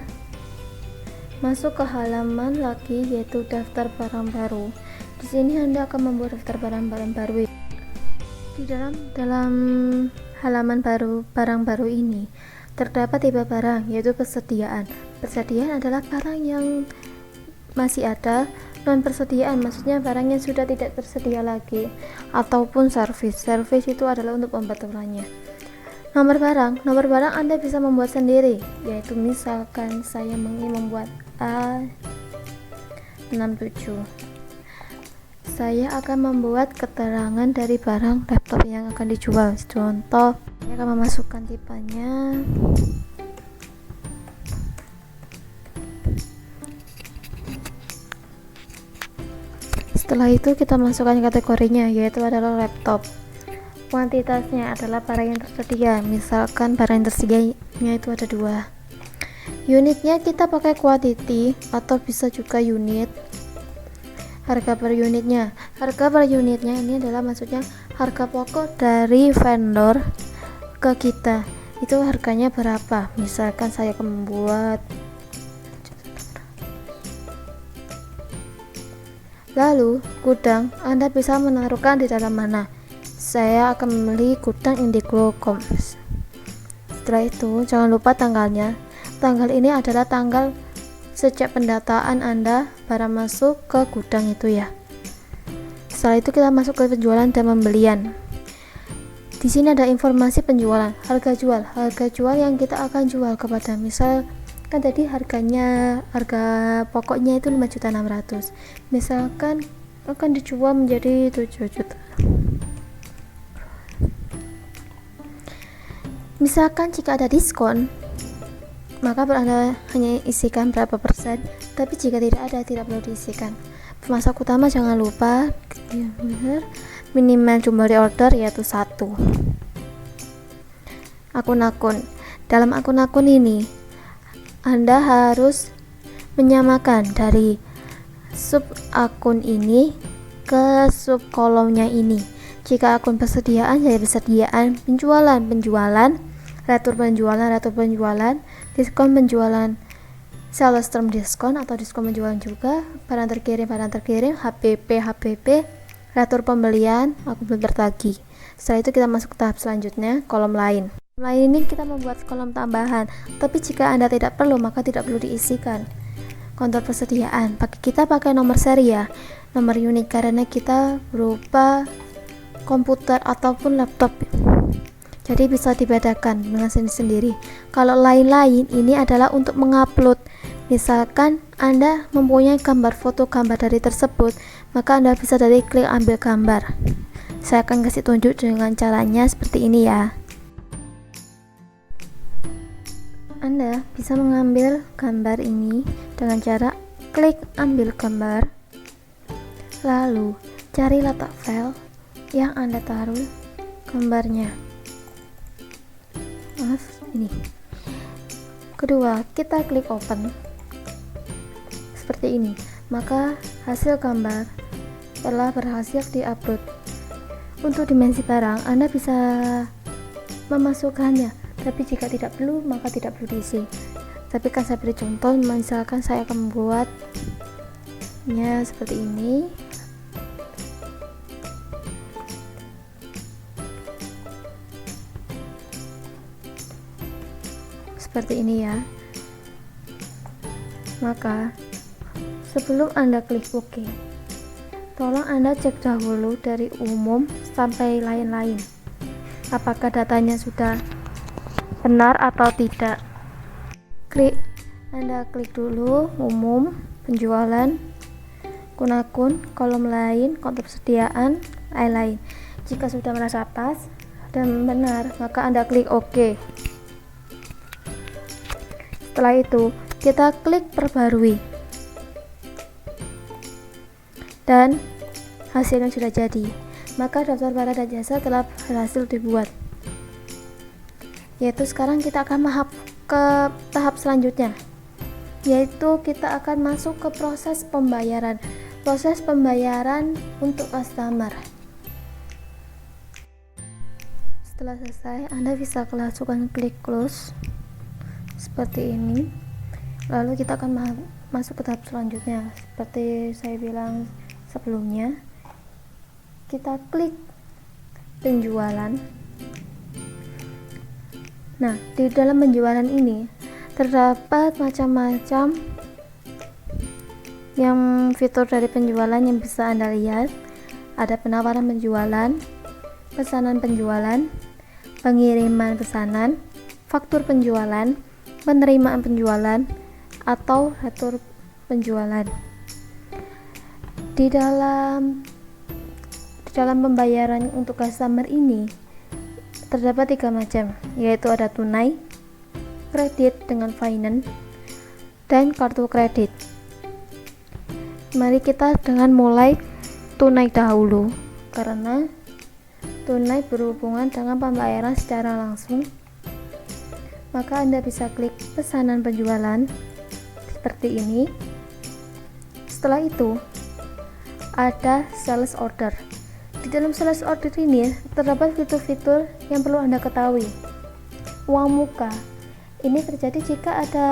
masuk ke halaman lagi yaitu daftar barang baru. Di sini Anda akan membuat daftar barang-barang baru. Di dalam halaman barang baru ini terdapat tipe barang yaitu persediaan. Persediaan adalah barang yang masih ada, non persediaan maksudnya barang yang sudah tidak tersedia lagi, ataupun service itu adalah untuk pembatalannya. Nomor barang Anda bisa membuat sendiri, yaitu misalkan saya ingin membuat A67. Saya akan membuat keterangan dari barang laptop yang akan dijual. Contoh, saya akan memasukkan tipenya Setelah itu kita masukkan kategorinya, yaitu adalah laptop. Kuantitasnya adalah barang yang tersedia. Misalkan barang yang tersedianya itu ada 2. Unitnya kita pakai quantity atau bisa juga unit. harga per unitnya. Harga per unitnya ini adalah maksudnya harga pokok dari vendor ke kita, itu harganya berapa. Misalkan saya akan membuat, lalu gudang Anda bisa menaruhkan di dalam mana. Saya akan membeli gudang Indiglo.com. Setelah itu jangan lupa tanggalnya. Tanggal ini adalah tanggal sejak pendataan Anda barang masuk ke gudang itu ya. Setelah itu kita masuk ke penjualan dan pembelian. Di sini ada informasi penjualan, harga jual yang kita akan jual kepada, misal kan tadi harga pokoknya itu 5.600.000, misalkan akan dijual menjadi 7 juta. Misalkan jika ada diskon, maka Anda hanya isikan berapa persen, tapi jika tidak ada, tidak perlu diisikan. Pemasak utama jangan lupa minimal jumlah reorder yaitu 1. Akun-akun. Dalam akun-akun ini Anda harus menyamakan dari sub akun ini ke sub kolomnya ini. Jika akun persediaan, jadi persediaan, penjualan, retur penjualan, diskon penjualan, sales term diskon atau diskon penjualan juga, barang terkirim, HPP, retur pembelian, aku belum tertagih. Setelah itu kita masuk ke tahap selanjutnya, kolom lain. Kolom lain ini kita membuat kolom tambahan, tapi jika Anda tidak perlu, maka tidak perlu diisikan. Kontur persediaan, kita pakai nomor seri ya, nomor unit, karena kita berupa komputer ataupun laptop, jadi bisa dibedakan dengan sendiri. Kalau lain-lain ini adalah untuk mengupload. Misalkan Anda mempunyai foto gambar dari tersebut, maka Anda bisa dari klik ambil gambar. Saya akan kasih tunjuk dengan caranya seperti ini ya. Anda bisa mengambil gambar ini dengan cara klik ambil gambar, lalu cari letak file yang Anda taruh gambarnya. Ini. Kedua, kita klik open. Seperti ini. Maka hasil gambar telah berhasil diupload. Untuk dimensi barang, Anda bisa memasukkannya, tapi jika tidak perlu, maka tidak perlu diisi. Tapi kan saya beri contoh, misalkan saya akan membuatnya seperti ini. Seperti ini ya. Maka sebelum Anda klik OK, tolong Anda cek dahulu dari umum sampai lain-lain, apakah datanya sudah benar atau tidak. Anda klik dulu umum, penjualan, akun-akun, kolom lain, kontur persediaan, lain-lain. Jika sudah merasa pas dan benar, maka Anda klik OK. Setelah itu kita klik perbarui dan hasilnya sudah jadi. Maka daftar barang dan jasa telah berhasil dibuat. Yaitu sekarang kita akan ke tahap selanjutnya, yaitu kita akan masuk ke proses pembayaran untuk customer. Setelah selesai, Anda bisa langsung klik close seperti ini. Lalu kita akan masuk ke tahap selanjutnya. Seperti saya bilang sebelumnya, kita klik penjualan. Nah, di dalam penjualan ini terdapat macam-macam yang fitur dari penjualan yang bisa Anda lihat. Ada penawaran penjualan, pesanan penjualan, pengiriman pesanan, faktur penjualan, penerimaan penjualan, atau retur penjualan. Di dalam pembayaran untuk customer ini terdapat 3 macam, yaitu ada tunai, kredit dengan finance, dan kartu kredit. Mari kita mulai tunai dahulu, karena tunai berhubungan dengan pembayaran secara langsung. Maka Anda bisa klik pesanan penjualan seperti ini. Setelah itu ada sales order. Di dalam sales order ini terdapat fitur-fitur yang perlu Anda ketahui. Uang muka ini terjadi jika ada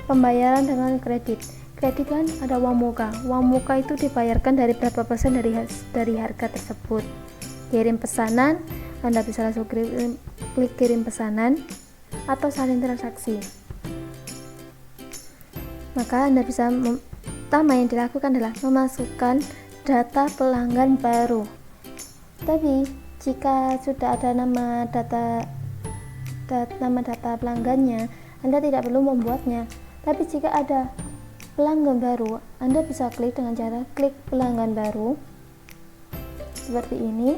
pembayaran dengan kredit. Kredit kan ada uang muka. Uang muka itu dibayarkan dari berapa persen dari harga tersebut. Kirim pesanan, Anda bisa langsung klik kirim pesanan atau salin transaksi. Maka Anda bisa pertama yang dilakukan adalah memasukkan data pelanggan baru. Tapi jika sudah ada nama data pelanggannya, Anda tidak perlu membuatnya. Tapi jika ada pelanggan baru, Anda bisa klik dengan cara klik pelanggan baru. Seperti ini,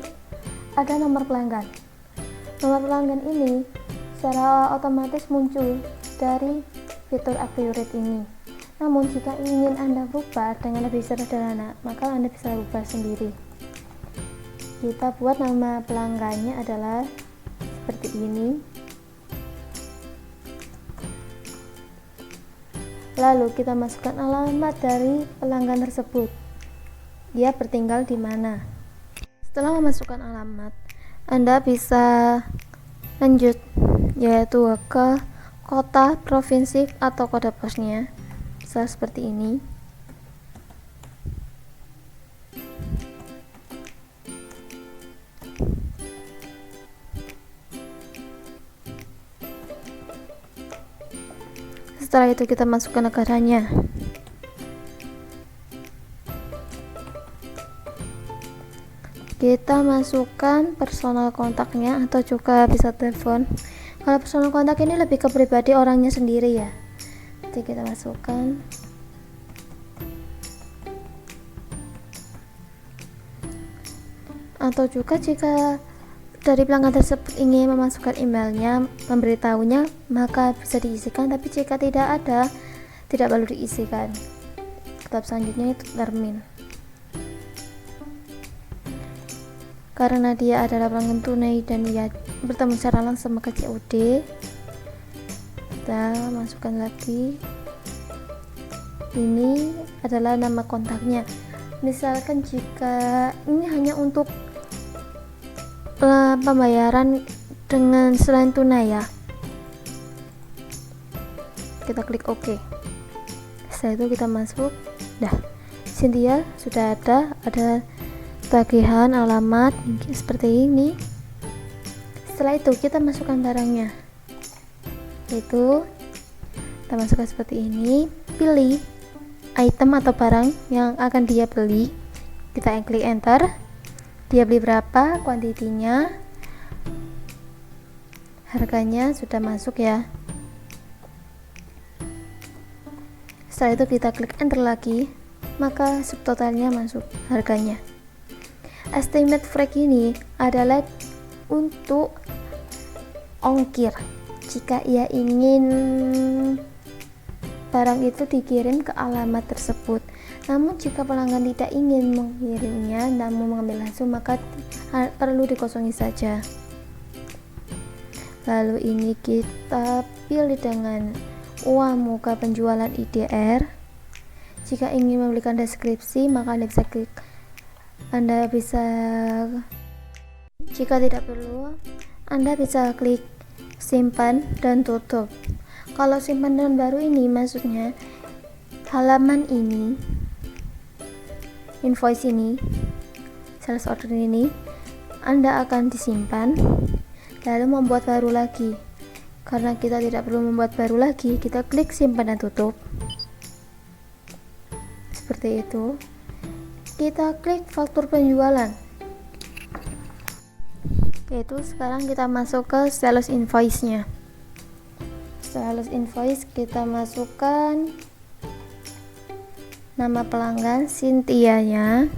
ada nomor pelanggan. Nomor pelanggan ini secara otomatis muncul dari fitur accurate ini. Namun jika ingin Anda rubah dengan lebih sederhana, maka Anda bisa rubah sendiri. Kita buat nama pelanggannya adalah seperti ini. Lalu kita masukkan alamat dari pelanggan tersebut. Dia bertinggal di mana. Setelah memasukkan alamat, Anda bisa lanjut, yaitu ke kota, provinsi, atau kode posnya. Seperti ini. Setelah itu kita masukkan negaranya. Kita masukkan personal kontaknya atau juga bisa telepon. Kalau personal kontak ini lebih ke pribadi orangnya sendiri ya. Jadi kita masukkan. Atau juga jika dari pelanggan tersebut ingin memasukkan emailnya, memberitahunya, maka bisa diisikan. Tapi jika tidak ada, tidak perlu diisikan. Tahap selanjutnya itu termin. Karena dia adalah pelanggan tunai dan dia bertemu secara langsung, maka COD. Kita masukkan lagi. Ini adalah nama kontaknya. Misalkan jika ini hanya untuk pembayaran dengan selain tunai ya, kita klik OK. Setelah itu kita masuk. Cynthia sudah ada tagihan alamat seperti ini. Setelah itu kita masukkan barangnya, yaitu kita masukkan seperti ini. Pilih item atau barang yang akan dia beli. Kita klik enter. Dia beli berapa, kuantitinya, harganya sudah masuk ya. Setelah itu kita klik enter lagi, maka subtotalnya masuk harganya. Estimate freight ini adalah untuk ongkir jika ia ingin barang itu dikirim ke alamat tersebut. Namun jika pelanggan tidak ingin mengirimnya namun mengambil langsung, maka perlu dikosongi saja. Lalu ini kita pilih dengan uang muka penjualan IDR. Jika ingin memberikan deskripsi, maka Anda bisa jika tidak perlu, Anda bisa klik simpan dan tutup. Kalau simpan dan baru ini maksudnya halaman ini, invoice ini, sales order ini Anda akan disimpan lalu membuat baru lagi. Karena kita tidak perlu membuat baru lagi, kita klik simpan dan tutup seperti itu. Kita klik faktur penjualan, yaitu sekarang kita masuk ke sales invoice nya. Sales invoice kita masukkan nama pelanggan Cynthia nya.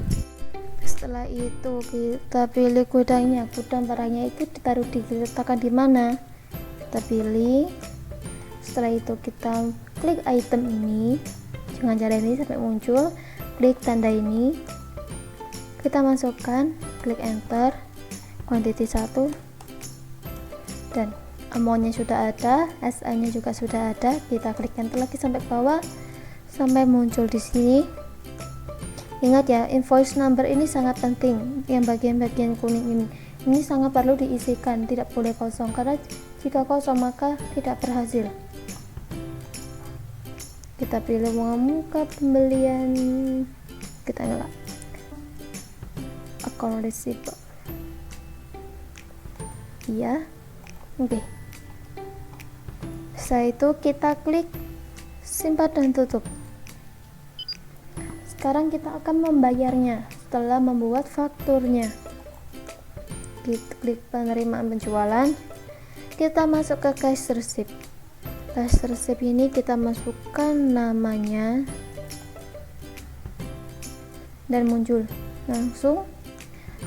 Setelah itu kita pilih gudang barangnya itu diletakkan di mana, kita pilih. Setelah itu kita klik item ini dengan cara ini sampai muncul, klik tanda ini, kita masukkan, klik enter, quantity 1, dan amountnya sudah ada, SA nya juga sudah ada. Kita klik enter lagi sampai bawah sampai muncul di sini. Ingat ya, invoice number ini sangat penting, yang bagian-bagian kuning ini sangat perlu diisikan, tidak boleh kosong, karena jika kosong maka tidak berhasil. Kita pilih uang muka pembelian, kita nyala account receipt, iya, oke. Setelah itu kita klik simpan dan tutup. Sekarang kita akan membayarnya setelah membuat fakturnya. Kita klik penerimaan penjualan, kita masuk ke cash receipt. Cash receipt ini kita masukkan namanya dan muncul langsung.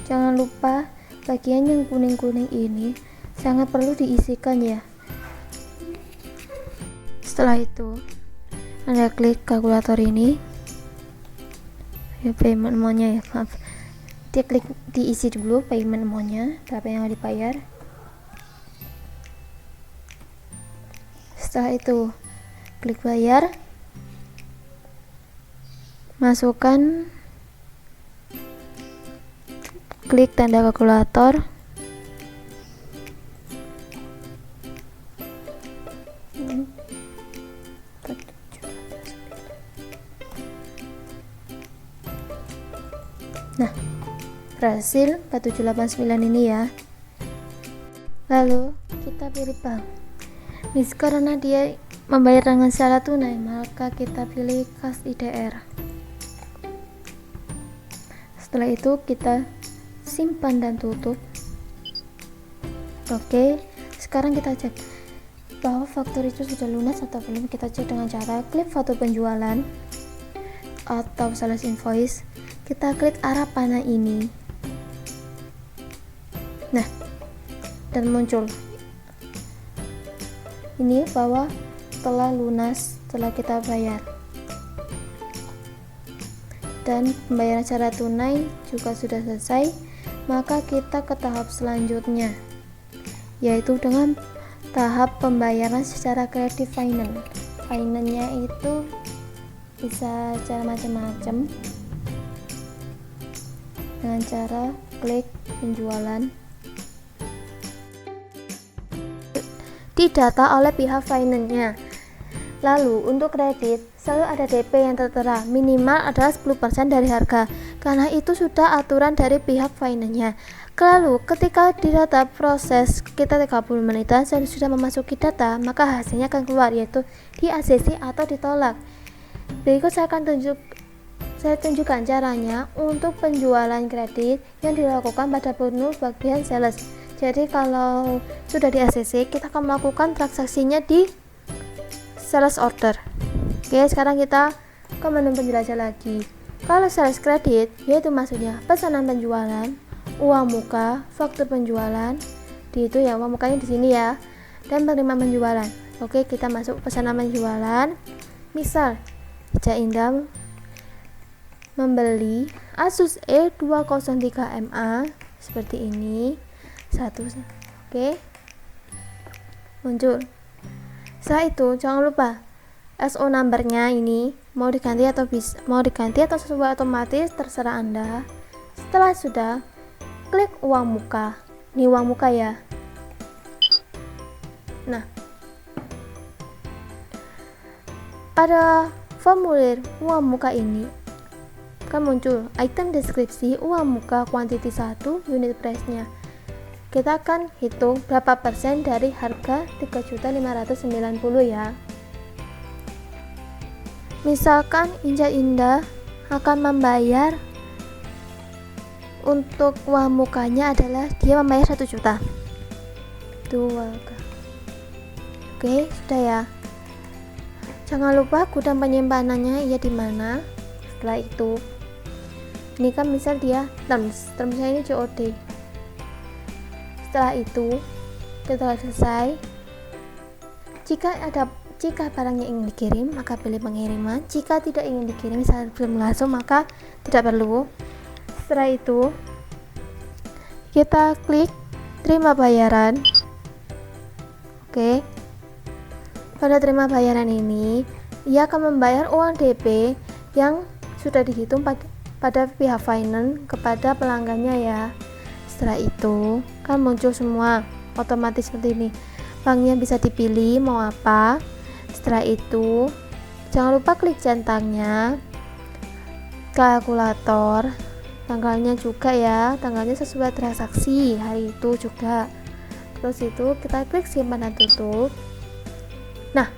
Jangan lupa bagian yang kuning-kuning ini sangat perlu diisikan ya. Setelah itu Anda klik kalkulator ini ya, payment amount-nya ya, maaf, dia klik diisi dulu payment amount-nya, berapa yang mau dibayar. Setelah itu klik bayar, masukkan, klik tanda kalkulator, nah berhasil 4789 ini ya. Lalu kita pilih bank. Ini karena dia membayar dengan secara tunai, maka kita pilih kas IDR. Setelah itu kita simpan dan tutup. Oke, sekarang kita cek bahwa faktur itu sudah lunas atau belum. Kita cek dengan cara klik foto penjualan atau sales invoice, kita klik arah panah ini, nah, dan muncul ini bahwa telah lunas setelah kita bayar, dan pembayaran secara tunai juga sudah selesai. Maka kita ke tahap selanjutnya, yaitu dengan tahap pembayaran secara creative finance. Finance-nya itu bisa cara macam-macam, dengan cara klik penjualan, didata oleh pihak finance-nya. Lalu untuk kredit selalu ada DP yang tertera, minimal adalah 10% dari harga, karena itu sudah aturan dari pihak finance-nya. Lalu ketika didata proses kita 30 menitan sudah memasuki data, maka hasilnya akan keluar, yaitu di ACC atau ditolak. Berikut saya tunjukkan caranya untuk penjualan kredit yang dilakukan pada menu bagian sales. Jadi kalau sudah di ACC, kita akan melakukan transaksinya di sales order. Oke, sekarang kita ke menu penjelajah lagi. Kalau sales kredit, yaitu maksudnya pesanan penjualan, uang muka, faktur penjualan, di itu ya, uang mukanya di sini ya, dan penerimaan penjualan. Oke, kita masuk pesanan penjualan. Misal Cak Indah membeli Asus E203MA seperti ini satu. Oke, muncul. Setelah itu jangan lupa SO numbernya ini mau diganti atau sesuai otomatis, terserah Anda. Setelah sudah, klik uang muka. Ini uang muka ya. Nah, pada formulir uang muka ini akan muncul item deskripsi uang muka kuantiti 1, unit price-nya. Kita akan hitung berapa persen dari harga 3.590 ya. Misalkan Indah akan membayar untuk uang mukanya adalah dia membayar 1 juta. Oke, sudah ya. Jangan lupa gudang penyimpanannya di mana. Setelah itu, ini kan misal dia termsnya ini COD. Setelah itu kita selesai. Jika barangnya ingin dikirim, maka pilih pengiriman. Jika tidak ingin dikirim, misalnya belum langsung, maka tidak perlu. Setelah itu kita klik terima bayaran. Oke, pada terima bayaran ini ia akan membayar uang DP yang sudah dihitung pada pihak finance kepada pelanggannya ya. Setelah itu kan muncul semua otomatis seperti ini, banknya bisa dipilih mau apa. Setelah itu jangan lupa klik centangnya, kalkulator, tanggalnya juga ya, tanggalnya sesuai transaksi hari itu juga. Terus itu kita klik simpan dan tutup. Nah,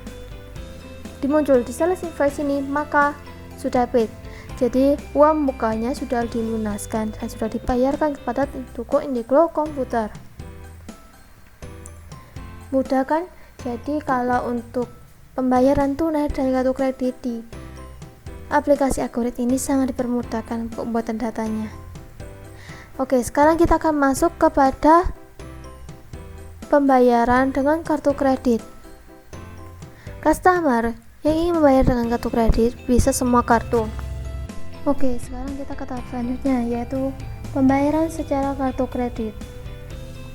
dimuncul di sales invoice ini, maka sudah paid. Jadi uang mukanya sudah dilunaskan dan sudah dibayarkan kepada toko Indeglo Komputer. Mudah kan? Jadi kalau untuk pembayaran tunai dari kartu kredit di aplikasi Akurit ini sangat dipermudahkan pembuatan datanya. Oke, sekarang kita akan masuk kepada pembayaran dengan kartu kredit. Customer yang ingin membayar dengan kartu kredit bisa semua kartu. Oke, sekarang kita ke tahap selanjutnya, yaitu pembayaran secara kartu kredit.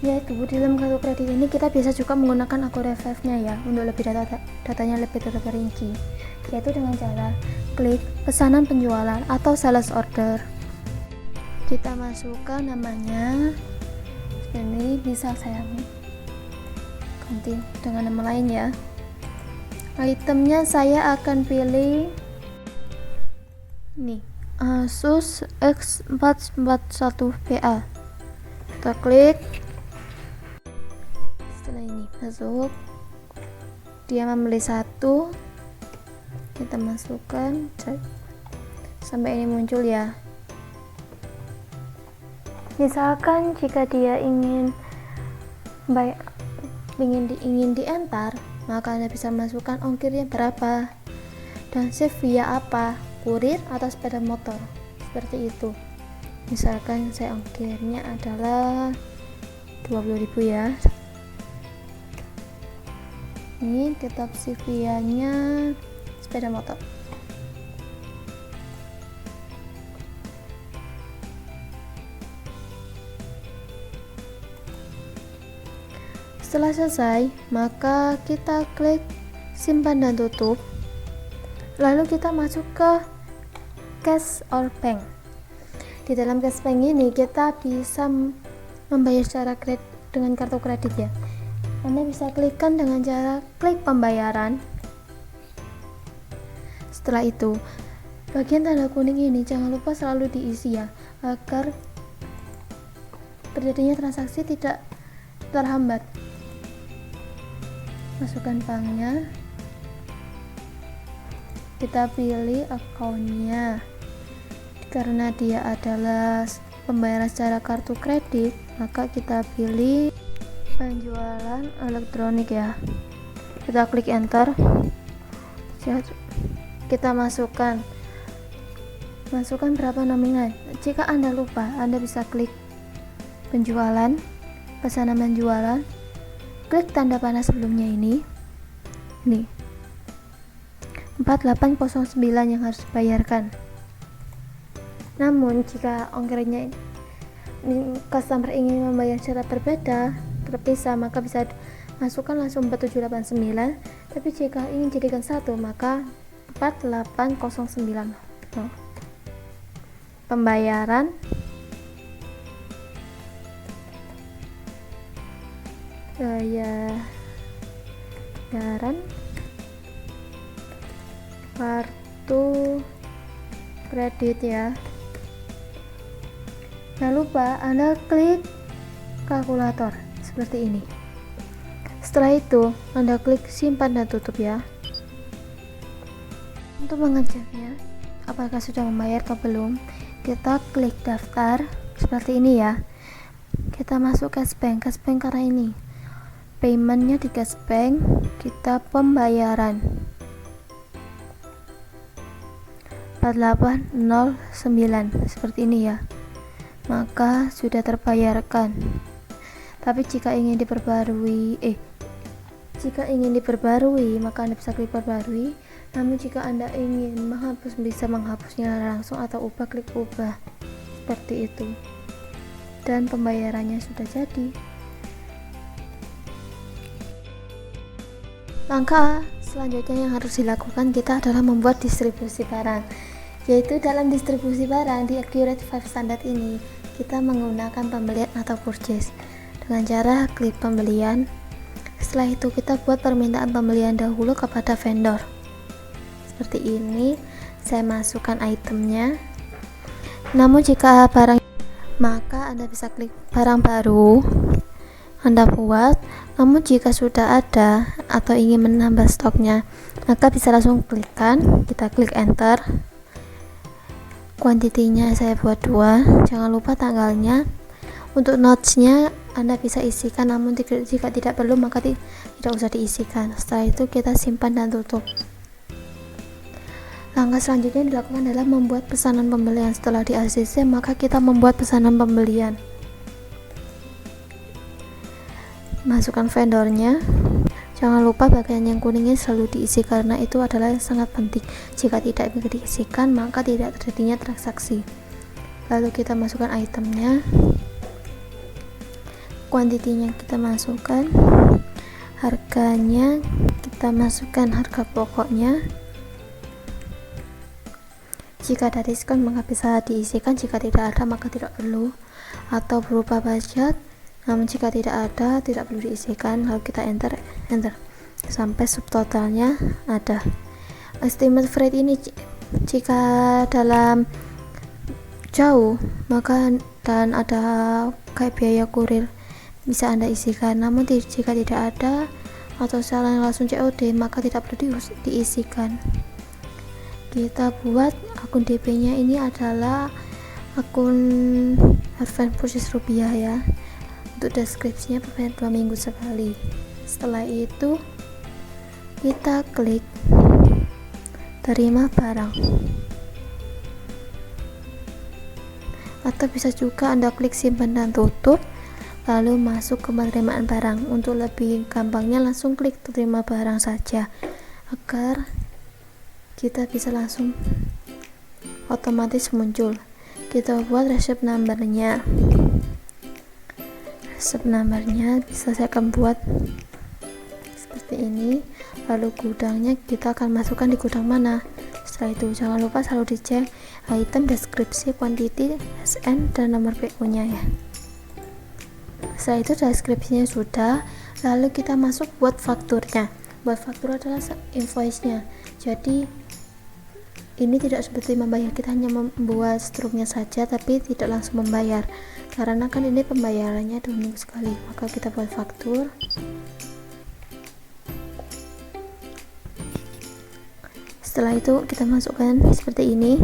Yaitu di dalam kartu kredit ini kita bisa juga menggunakan Akurit Five-nya ya, untuk lebih datanya lebih terperinci, yaitu dengan cara klik pesanan penjualan atau sales order. Kita masukkan namanya, ini bisa saya ganti dengan nama lain ya. Itemnya saya akan pilih nih, Asus X441PA. Kita klik. Setelah ini masuk, dia membeli satu, kita masukkan sampai ini muncul ya. Misalkan jika dia ingin diantar, maka Anda bisa masukkan ongkirnya berapa dan save via apa, kurir atau sepeda motor, seperti itu. Misalkan saya ongkirnya adalah 20.000 ya. Ini tetap save via nya sepeda motor. Setelah selesai, maka kita klik simpan dan tutup. Lalu kita masuk ke cash or bank. Di dalam cash bank ini kita bisa membayar secara dengan kartu kredit ya. Anda bisa klikkan dengan cara klik pembayaran. Setelah itu, bagian tanda kuning ini jangan lupa selalu diisi ya, agar terjadinya transaksi tidak terhambat. Masukkan banknya, kita pilih akunnya. Karena dia adalah pembayaran secara kartu kredit, maka kita pilih penjualan elektronik ya. Kita klik enter, kita masukkan berapa nominal. Jika Anda lupa, Anda bisa klik penjualan, pesanan penjualan, klik tanda panah sebelumnya ini 4809 yang harus dibayarkan. Namun jika ongkirnya customer ingin membayar secara berbeda, terpisah, maka bisa masukkan langsung 4789. Tapi jika ingin jadikan satu, maka 4809. Pembayaran bayaran kartu kredit ya. Jangan lupa Anda klik kalkulator seperti ini. Setelah itu Anda klik simpan dan tutup ya. Untuk mengeceknya apakah sudah membayar atau belum, kita klik daftar seperti ini ya. Kita masuk cashbank karena ini paymentnya di cashbank, kita pembayaran 4809 seperti ini ya, maka sudah terbayarkan. Tapi jika ingin diperbarui maka Anda bisa klik perbarui. Namun jika Anda ingin menghapus, bisa menghapusnya langsung atau klik ubah seperti itu, dan pembayarannya sudah jadi. Langkah selanjutnya yang harus dilakukan kita adalah membuat distribusi barang. yaitu dalam distribusi barang di Accurate 5 Standard ini kita menggunakan pembelian atau purchase dengan cara klik pembelian. Setelah itu kita buat permintaan pembelian dahulu kepada vendor seperti ini. Saya masukkan itemnya, namun jika barang, maka Anda bisa klik barang baru Anda buat. Namun jika sudah ada atau ingin menambah stoknya, maka bisa langsung kita klik enter. Kuantitinya saya buat 2, jangan lupa tanggalnya. Untuk notesnya Anda bisa isikan, namun jika tidak perlu maka tidak usah diisikan. Setelah itu kita simpan dan tutup. Langkah selanjutnya yang dilakukan adalah membuat pesanan pembelian. Setelah di ACC maka kita membuat pesanan pembelian. Masukkan vendornya. Jangan lupa bagian yang kuningnya selalu diisi karena itu adalah yang sangat penting. Jika tidak diisikan maka tidak terjadinya transaksi. Lalu kita masukkan itemnya, kuantitinya kita masukkan, harganya kita masukkan harga pokoknya. Jika ada diskon maka bisa diisikan, jika tidak ada maka tidak perlu, atau berupa budget. Namun jika tidak ada tidak perlu diisikan. Lalu kita enter sampai subtotalnya ada. Estimate freight ini jika dalam jauh maka dan ada kayak biaya kurir bisa Anda isikan. Namun jika tidak ada atau salah langsung COD maka tidak perlu diisikan. Kita buat akun DP nya ini adalah akun advance purchase rupiah ya. Untuk deskripsinya per 2 minggu sekali. Setelah itu kita klik terima barang, atau bisa juga Anda klik simpan dan tutup lalu masuk ke penerimaan barang. Untuk lebih gampangnya langsung klik terima barang saja agar kita bisa langsung otomatis muncul. Kita buat receipt numbernya. Numbernya bisa saya akan buat seperti ini. Lalu gudangnya kita akan masukkan di gudang mana. Setelah itu jangan lupa selalu dicek item, deskripsi, quantity, SN, dan nomor PO nya ya. Setelah itu deskripsinya sudah, lalu kita masuk buat fakturnya. Buat faktur adalah invoice nya. Jadi ini tidak seperti membayar, kita hanya membuat struknya saja tapi tidak langsung membayar karena kan ini pembayarannya 2 minggu sekali. Maka kita buat faktur. Setelah itu kita masukkan seperti ini.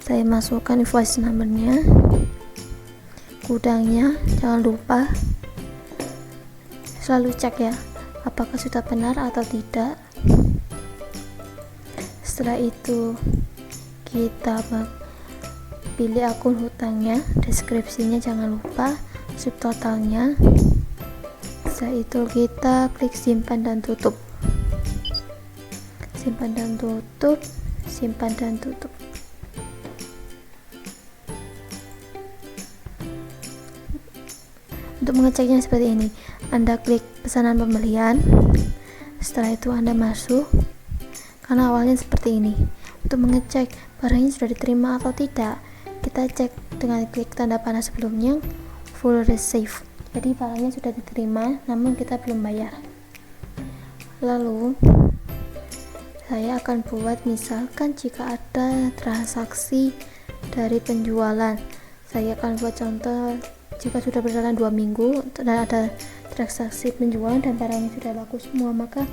Saya masukkan invoice numbernya, gudangnya. Jangan lupa selalu cek ya apakah sudah benar atau tidak. Setelah itu kita pilih akun hutangnya, deskripsinya jangan lupa, subtotalnya. Setelah itu kita klik simpan dan tutup. Simpan dan tutup, simpan dan tutup. Untuk mengeceknya seperti ini, Anda klik pesanan pembelian. Setelah itu Anda masuk. Karena awalnya seperti ini. Untuk mengecek barangnya sudah diterima atau tidak, kita cek dengan klik tanda panah sebelumnya, full receive. Jadi barangnya sudah diterima, namun kita belum bayar. Lalu saya akan buat misalkan jika ada transaksi dari penjualan. Saya akan buat contoh jika sudah berjalan 2 minggu dan ada transaksi penjualan dan barangnya sudah laku semua, maka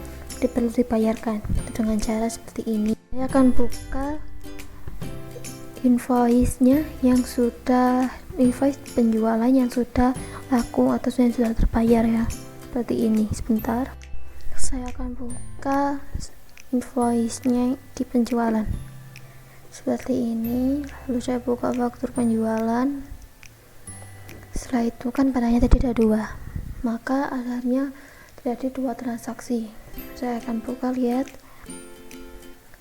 perlu dibayarkan dengan cara seperti ini. Saya akan buka invoice-nya yang sudah invoice penjualan yang sudah laku atau yang sudah terbayar ya, seperti ini. Sebentar, saya akan buka invoice-nya di penjualan seperti ini. Lalu saya buka faktur penjualan. Setelah itu kan barangnya tadi ada 2, maka akhirnya terjadi 2 transaksi. Saya akan buka, lihat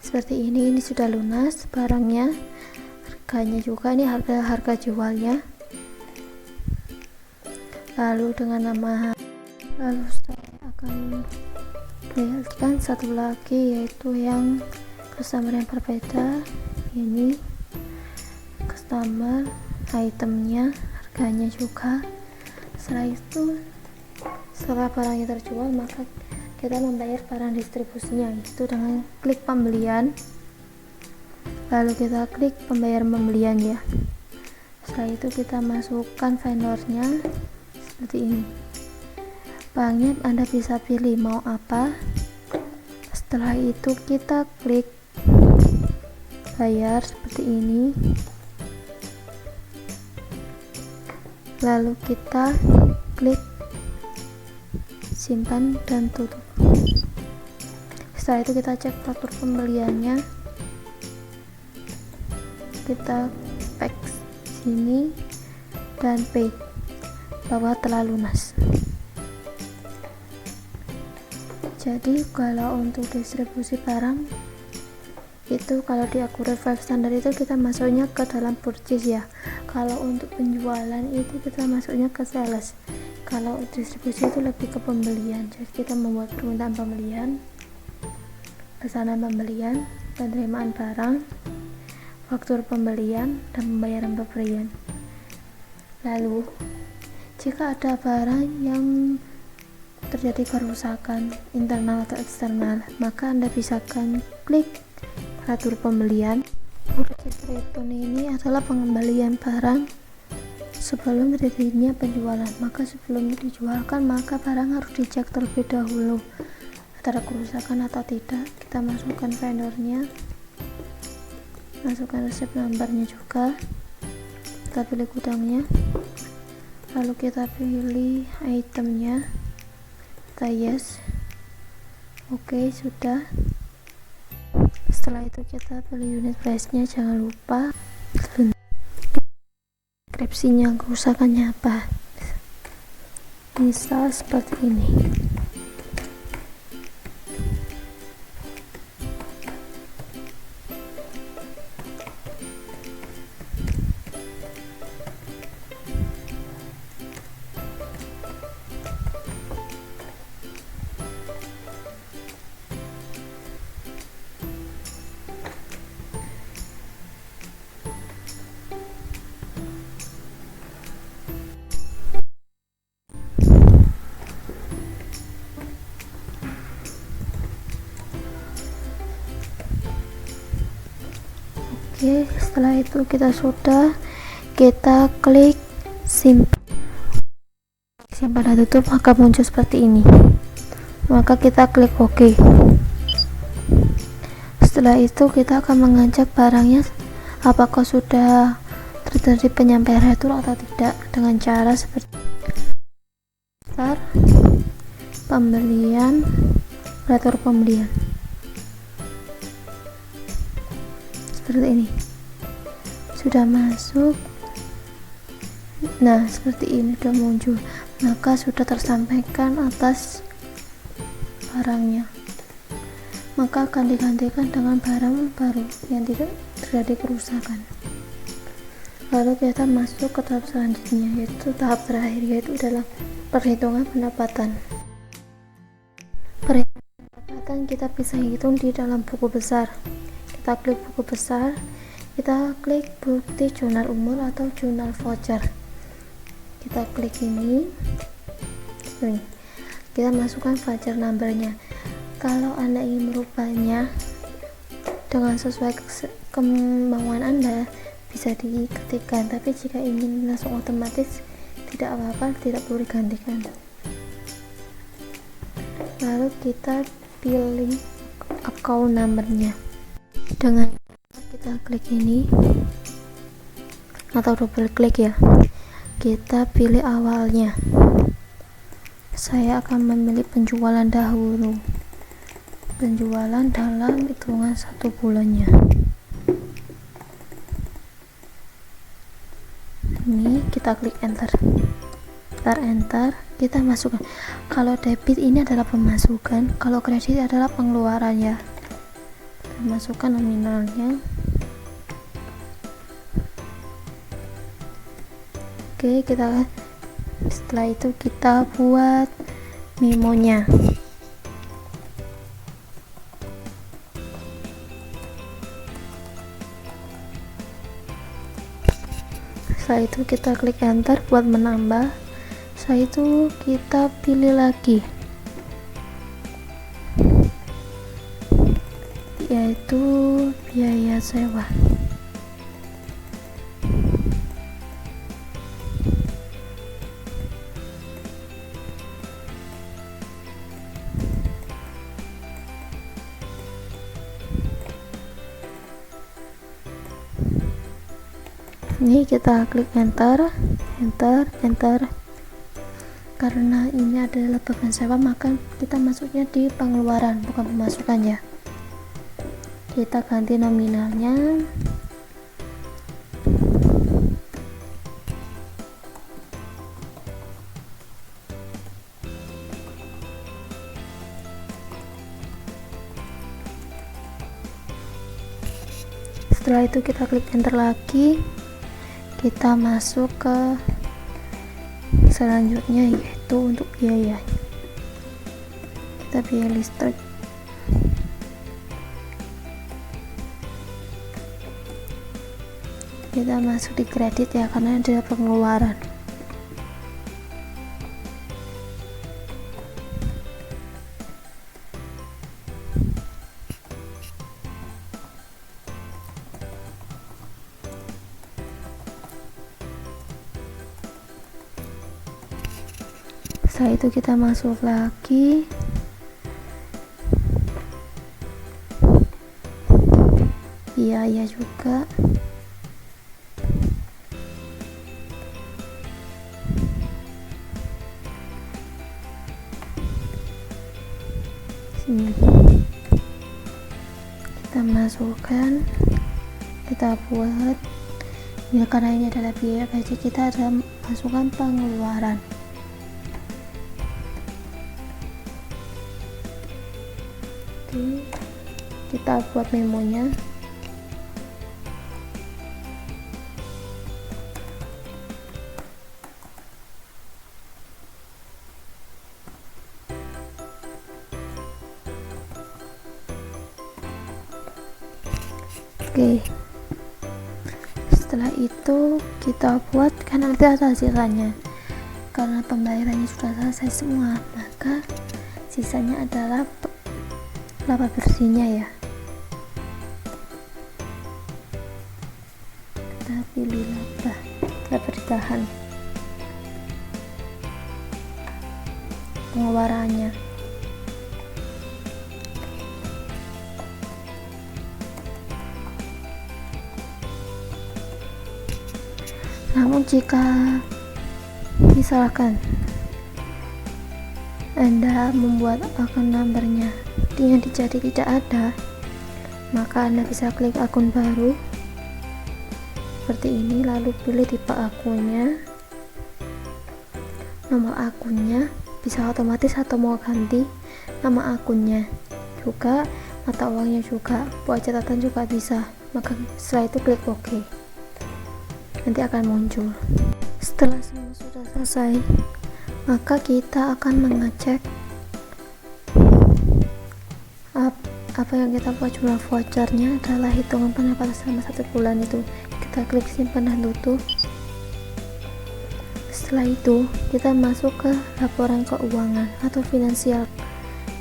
seperti ini sudah lunas barangnya, harganya juga ini harga jualnya, lalu dengan nama. Lalu saya akan lihatkan satu lagi yaitu yang customer yang berbeda, ini, customer, itemnya, harganya juga. Setelah itu, setelah barangnya terjual, maka kita membayar barang distribusinya, yaitu dengan klik pembelian, lalu kita klik pembayaran pembelian ya. Setelah itu kita masukkan vendornya seperti ini. Banknya Anda bisa pilih mau apa. Setelah itu kita klik bayar seperti ini, lalu kita klik simpan dan tutup. Setelah itu kita cek faktur pembeliannya, kita text sini dan paid bahwa telah lunas. Jadi kalau untuk distribusi barang itu, kalau di Accurate 5 standar itu kita masuknya ke dalam purchase ya. Kalau untuk penjualan itu kita masuknya ke sales. Kalau distribusi itu lebih ke pembelian. Jadi kita membuat permintaan pembelian, pesanan pembelian, penerimaan barang, faktur pembelian, dan pembayaran pembelian. Lalu jika ada barang yang terjadi kerusakan internal atau eksternal, maka Anda bisa klik atur pembelian. Purchase return ini adalah pengembalian barang sebelum terjadinya penjualan. Maka sebelum dijualkan, maka barang harus dicek terlebih dahulu ada kerusakan atau tidak. Kita masukkan vendornya, masukkan resep nomornya juga, kita pilih gudangnya, lalu kita pilih itemnya, kita yes, oke, sudah. Setelah itu kita pilih unit price nya, jangan lupa deskripsinya, kerusakannya apa, misal seperti ini. Oke, setelah itu kita klik simpan dan tutup, maka muncul seperti ini. Maka kita klik OK. Setelah itu kita akan mengecek barangnya apakah sudah terjadi penyampaian retur atau tidak, dengan cara seperti start pembelian, retur pembelian seperti ini. Sudah masuk, nah seperti ini sudah muncul, maka sudah tersampaikan atas barangnya. Maka akan digantikan dengan barang baru yang tidak terjadi kerusakan. Lalu kita masuk ke tahap selanjutnya, yaitu tahap terakhir, yaitu adalah perhitungan pendapatan. Perhitungan pendapatan kita bisa hitung di dalam buku besar. Kita klik buku besar, kita klik bukti jurnal umur atau jurnal voucher. Kita klik ini, kita masukkan voucher numbernya. Kalau Anda ingin merubahnya dengan sesuai kemauan Anda, bisa diketikkan, tapi jika ingin langsung otomatis tidak apa-apa, tidak perlu digantikan. Lalu kita pilih account numbernya. Dengan kita klik ini atau double klik ya, kita pilih awalnya. Saya akan memilih penjualan dahulu, penjualan dalam hitungan 1 bulannya. Ini kita klik enter, kita masukkan. Kalau debit ini adalah pemasukan, kalau kredit adalah pengeluaran ya. Masukkan nominalnya. Oke, setelah itu kita buat memonya. Setelah itu kita klik enter buat menambah. Setelah itu kita pilih lagi, yaitu biaya sewa. Ini kita klik enter, karena ini adalah beban sewa, maka kita masuknya di pengeluaran bukan pemasukan ya. Kita ganti nominalnya. Setelah itu kita klik enter lagi, kita masuk ke selanjutnya, yaitu untuk biaya. Kita biaya listrik. Kita masuk di kredit ya, karena ada pengeluaran. Setelah itu kita masuk lagi, biaya juga. Sini kita masukkan, kita buat ya, karena ini adalah biaya gaji, kita ada masukkan pengeluaran. Kita buat memonya. Oke, setelah itu kita buat, karena nanti ada hasilnya. Karena pembayarannya sudah selesai semua, maka sisanya adalah laba bersihnya ya. Kita pilih laba ditahan pengeluarannya. Namun jika misalkan Anda membuat akun numbernya yang jadi tidak ada, maka Anda bisa klik akun baru seperti ini, lalu pilih tipe akunnya, nomor akunnya, bisa otomatis atau mau ganti nama akunnya juga, mata uangnya juga, buat catatan juga bisa. Maka setelah itu klik OK, nanti akan muncul. Setelah semua sudah selesai, maka kita akan mengecek apa yang kita buat. Jumlah vouchernya adalah hitungan pendapatan selama 1 bulan itu. Kita klik simpan dan tutup. Setelah itu kita masuk ke laporan keuangan atau finansial.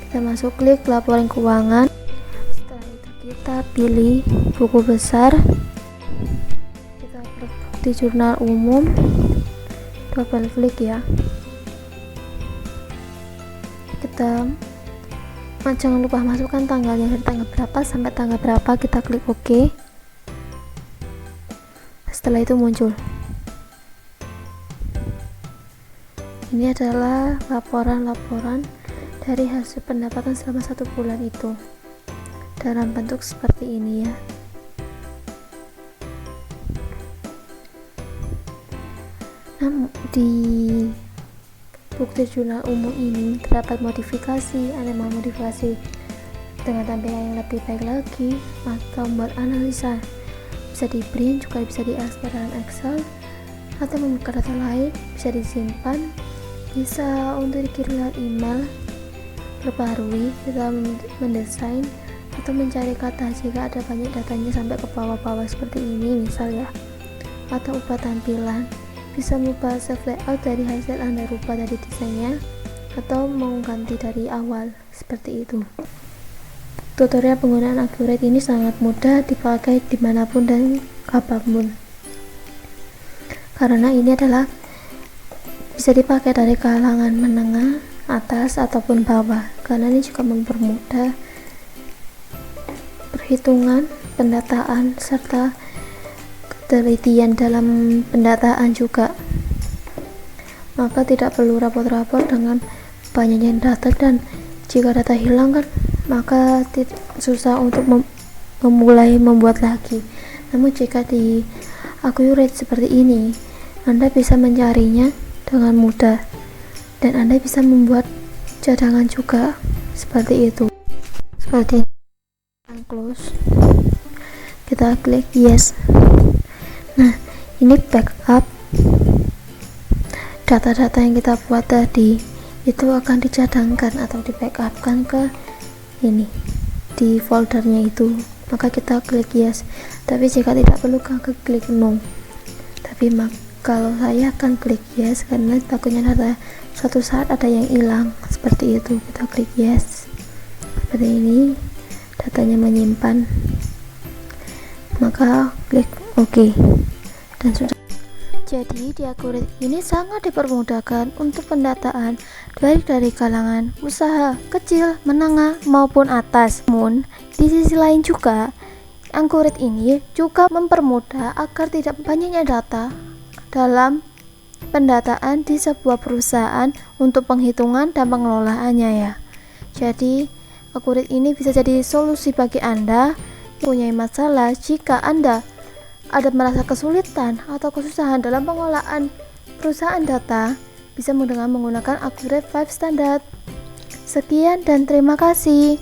Kita masuk klik laporan keuangan. Setelah itu kita pilih buku besar, kita klik bukti jurnal umum, double klik ya. Kita jangan lupa masukkan tanggalnya, dari tanggal berapa sampai tanggal berapa. Kita klik OK. Setelah itu muncul, ini adalah laporan dari hasil pendapatan selama 1 bulan itu, dalam bentuk seperti ini ya. Namun di bukti jurnal umum ini terdapat modifikasi. Anda mau modifikasi dengan tampilan yang lebih baik lagi atau membuat analisa, bisa di print, juga bisa diekspor dalam Excel, atau membuka data lain, bisa disimpan, bisa untuk dikirim lewat email, perbarui, bisa mendesain atau mencari kata jika ada banyak datanya sampai ke bawah-bawah seperti ini misal ya, atau ubah tampilan, bisa mengubah save layout dari hasil Anda rubah dari desainnya, atau mau ganti dari awal, seperti itu. Tutorial penggunaan Accurate ini sangat mudah dipakai dimanapun dan kapanpun, karena ini adalah bisa dipakai dari kalangan menengah, atas, ataupun bawah, karena ini juga mempermudah perhitungan, pendataan, serta ketelitian dalam pendataan juga. Maka tidak perlu rapot-rapot dengan banyaknya data, dan jika data hilang kan maka susah untuk memulai membuat lagi. Namun jika di Accurate seperti ini, Anda bisa mencarinya dengan mudah dan Anda bisa membuat cadangan juga, seperti itu. Seperti close, kita klik yes. Nah, ini backup data-data yang kita buat tadi, itu akan dicadangkan atau di backupkan ke ini di foldernya itu, maka kita klik yes. Tapi jika tidak perlu, kita klik no. Tapi kalau saya akan klik yes karena takutnya ada suatu saat ada yang hilang, seperti itu. Kita klik yes, seperti ini, datanya menyimpan, maka klik OK dan sudah. Jadi di Accurate ini sangat dipermudahkan untuk pendataan baik dari kalangan usaha kecil, menengah maupun atas. Namun di sisi lain juga Accurate ini juga mempermudah agar tidak banyaknya data dalam pendataan di sebuah perusahaan untuk penghitungan dan pengelolaannya ya. Jadi Accurate ini bisa jadi solusi bagi Anda yang punya masalah. Jika Anda ada merasa kesulitan atau kesusahan dalam pengolahan perusahaan data, bisa dengan menggunakan Accurate 5 Standard. Sekian dan terima kasih.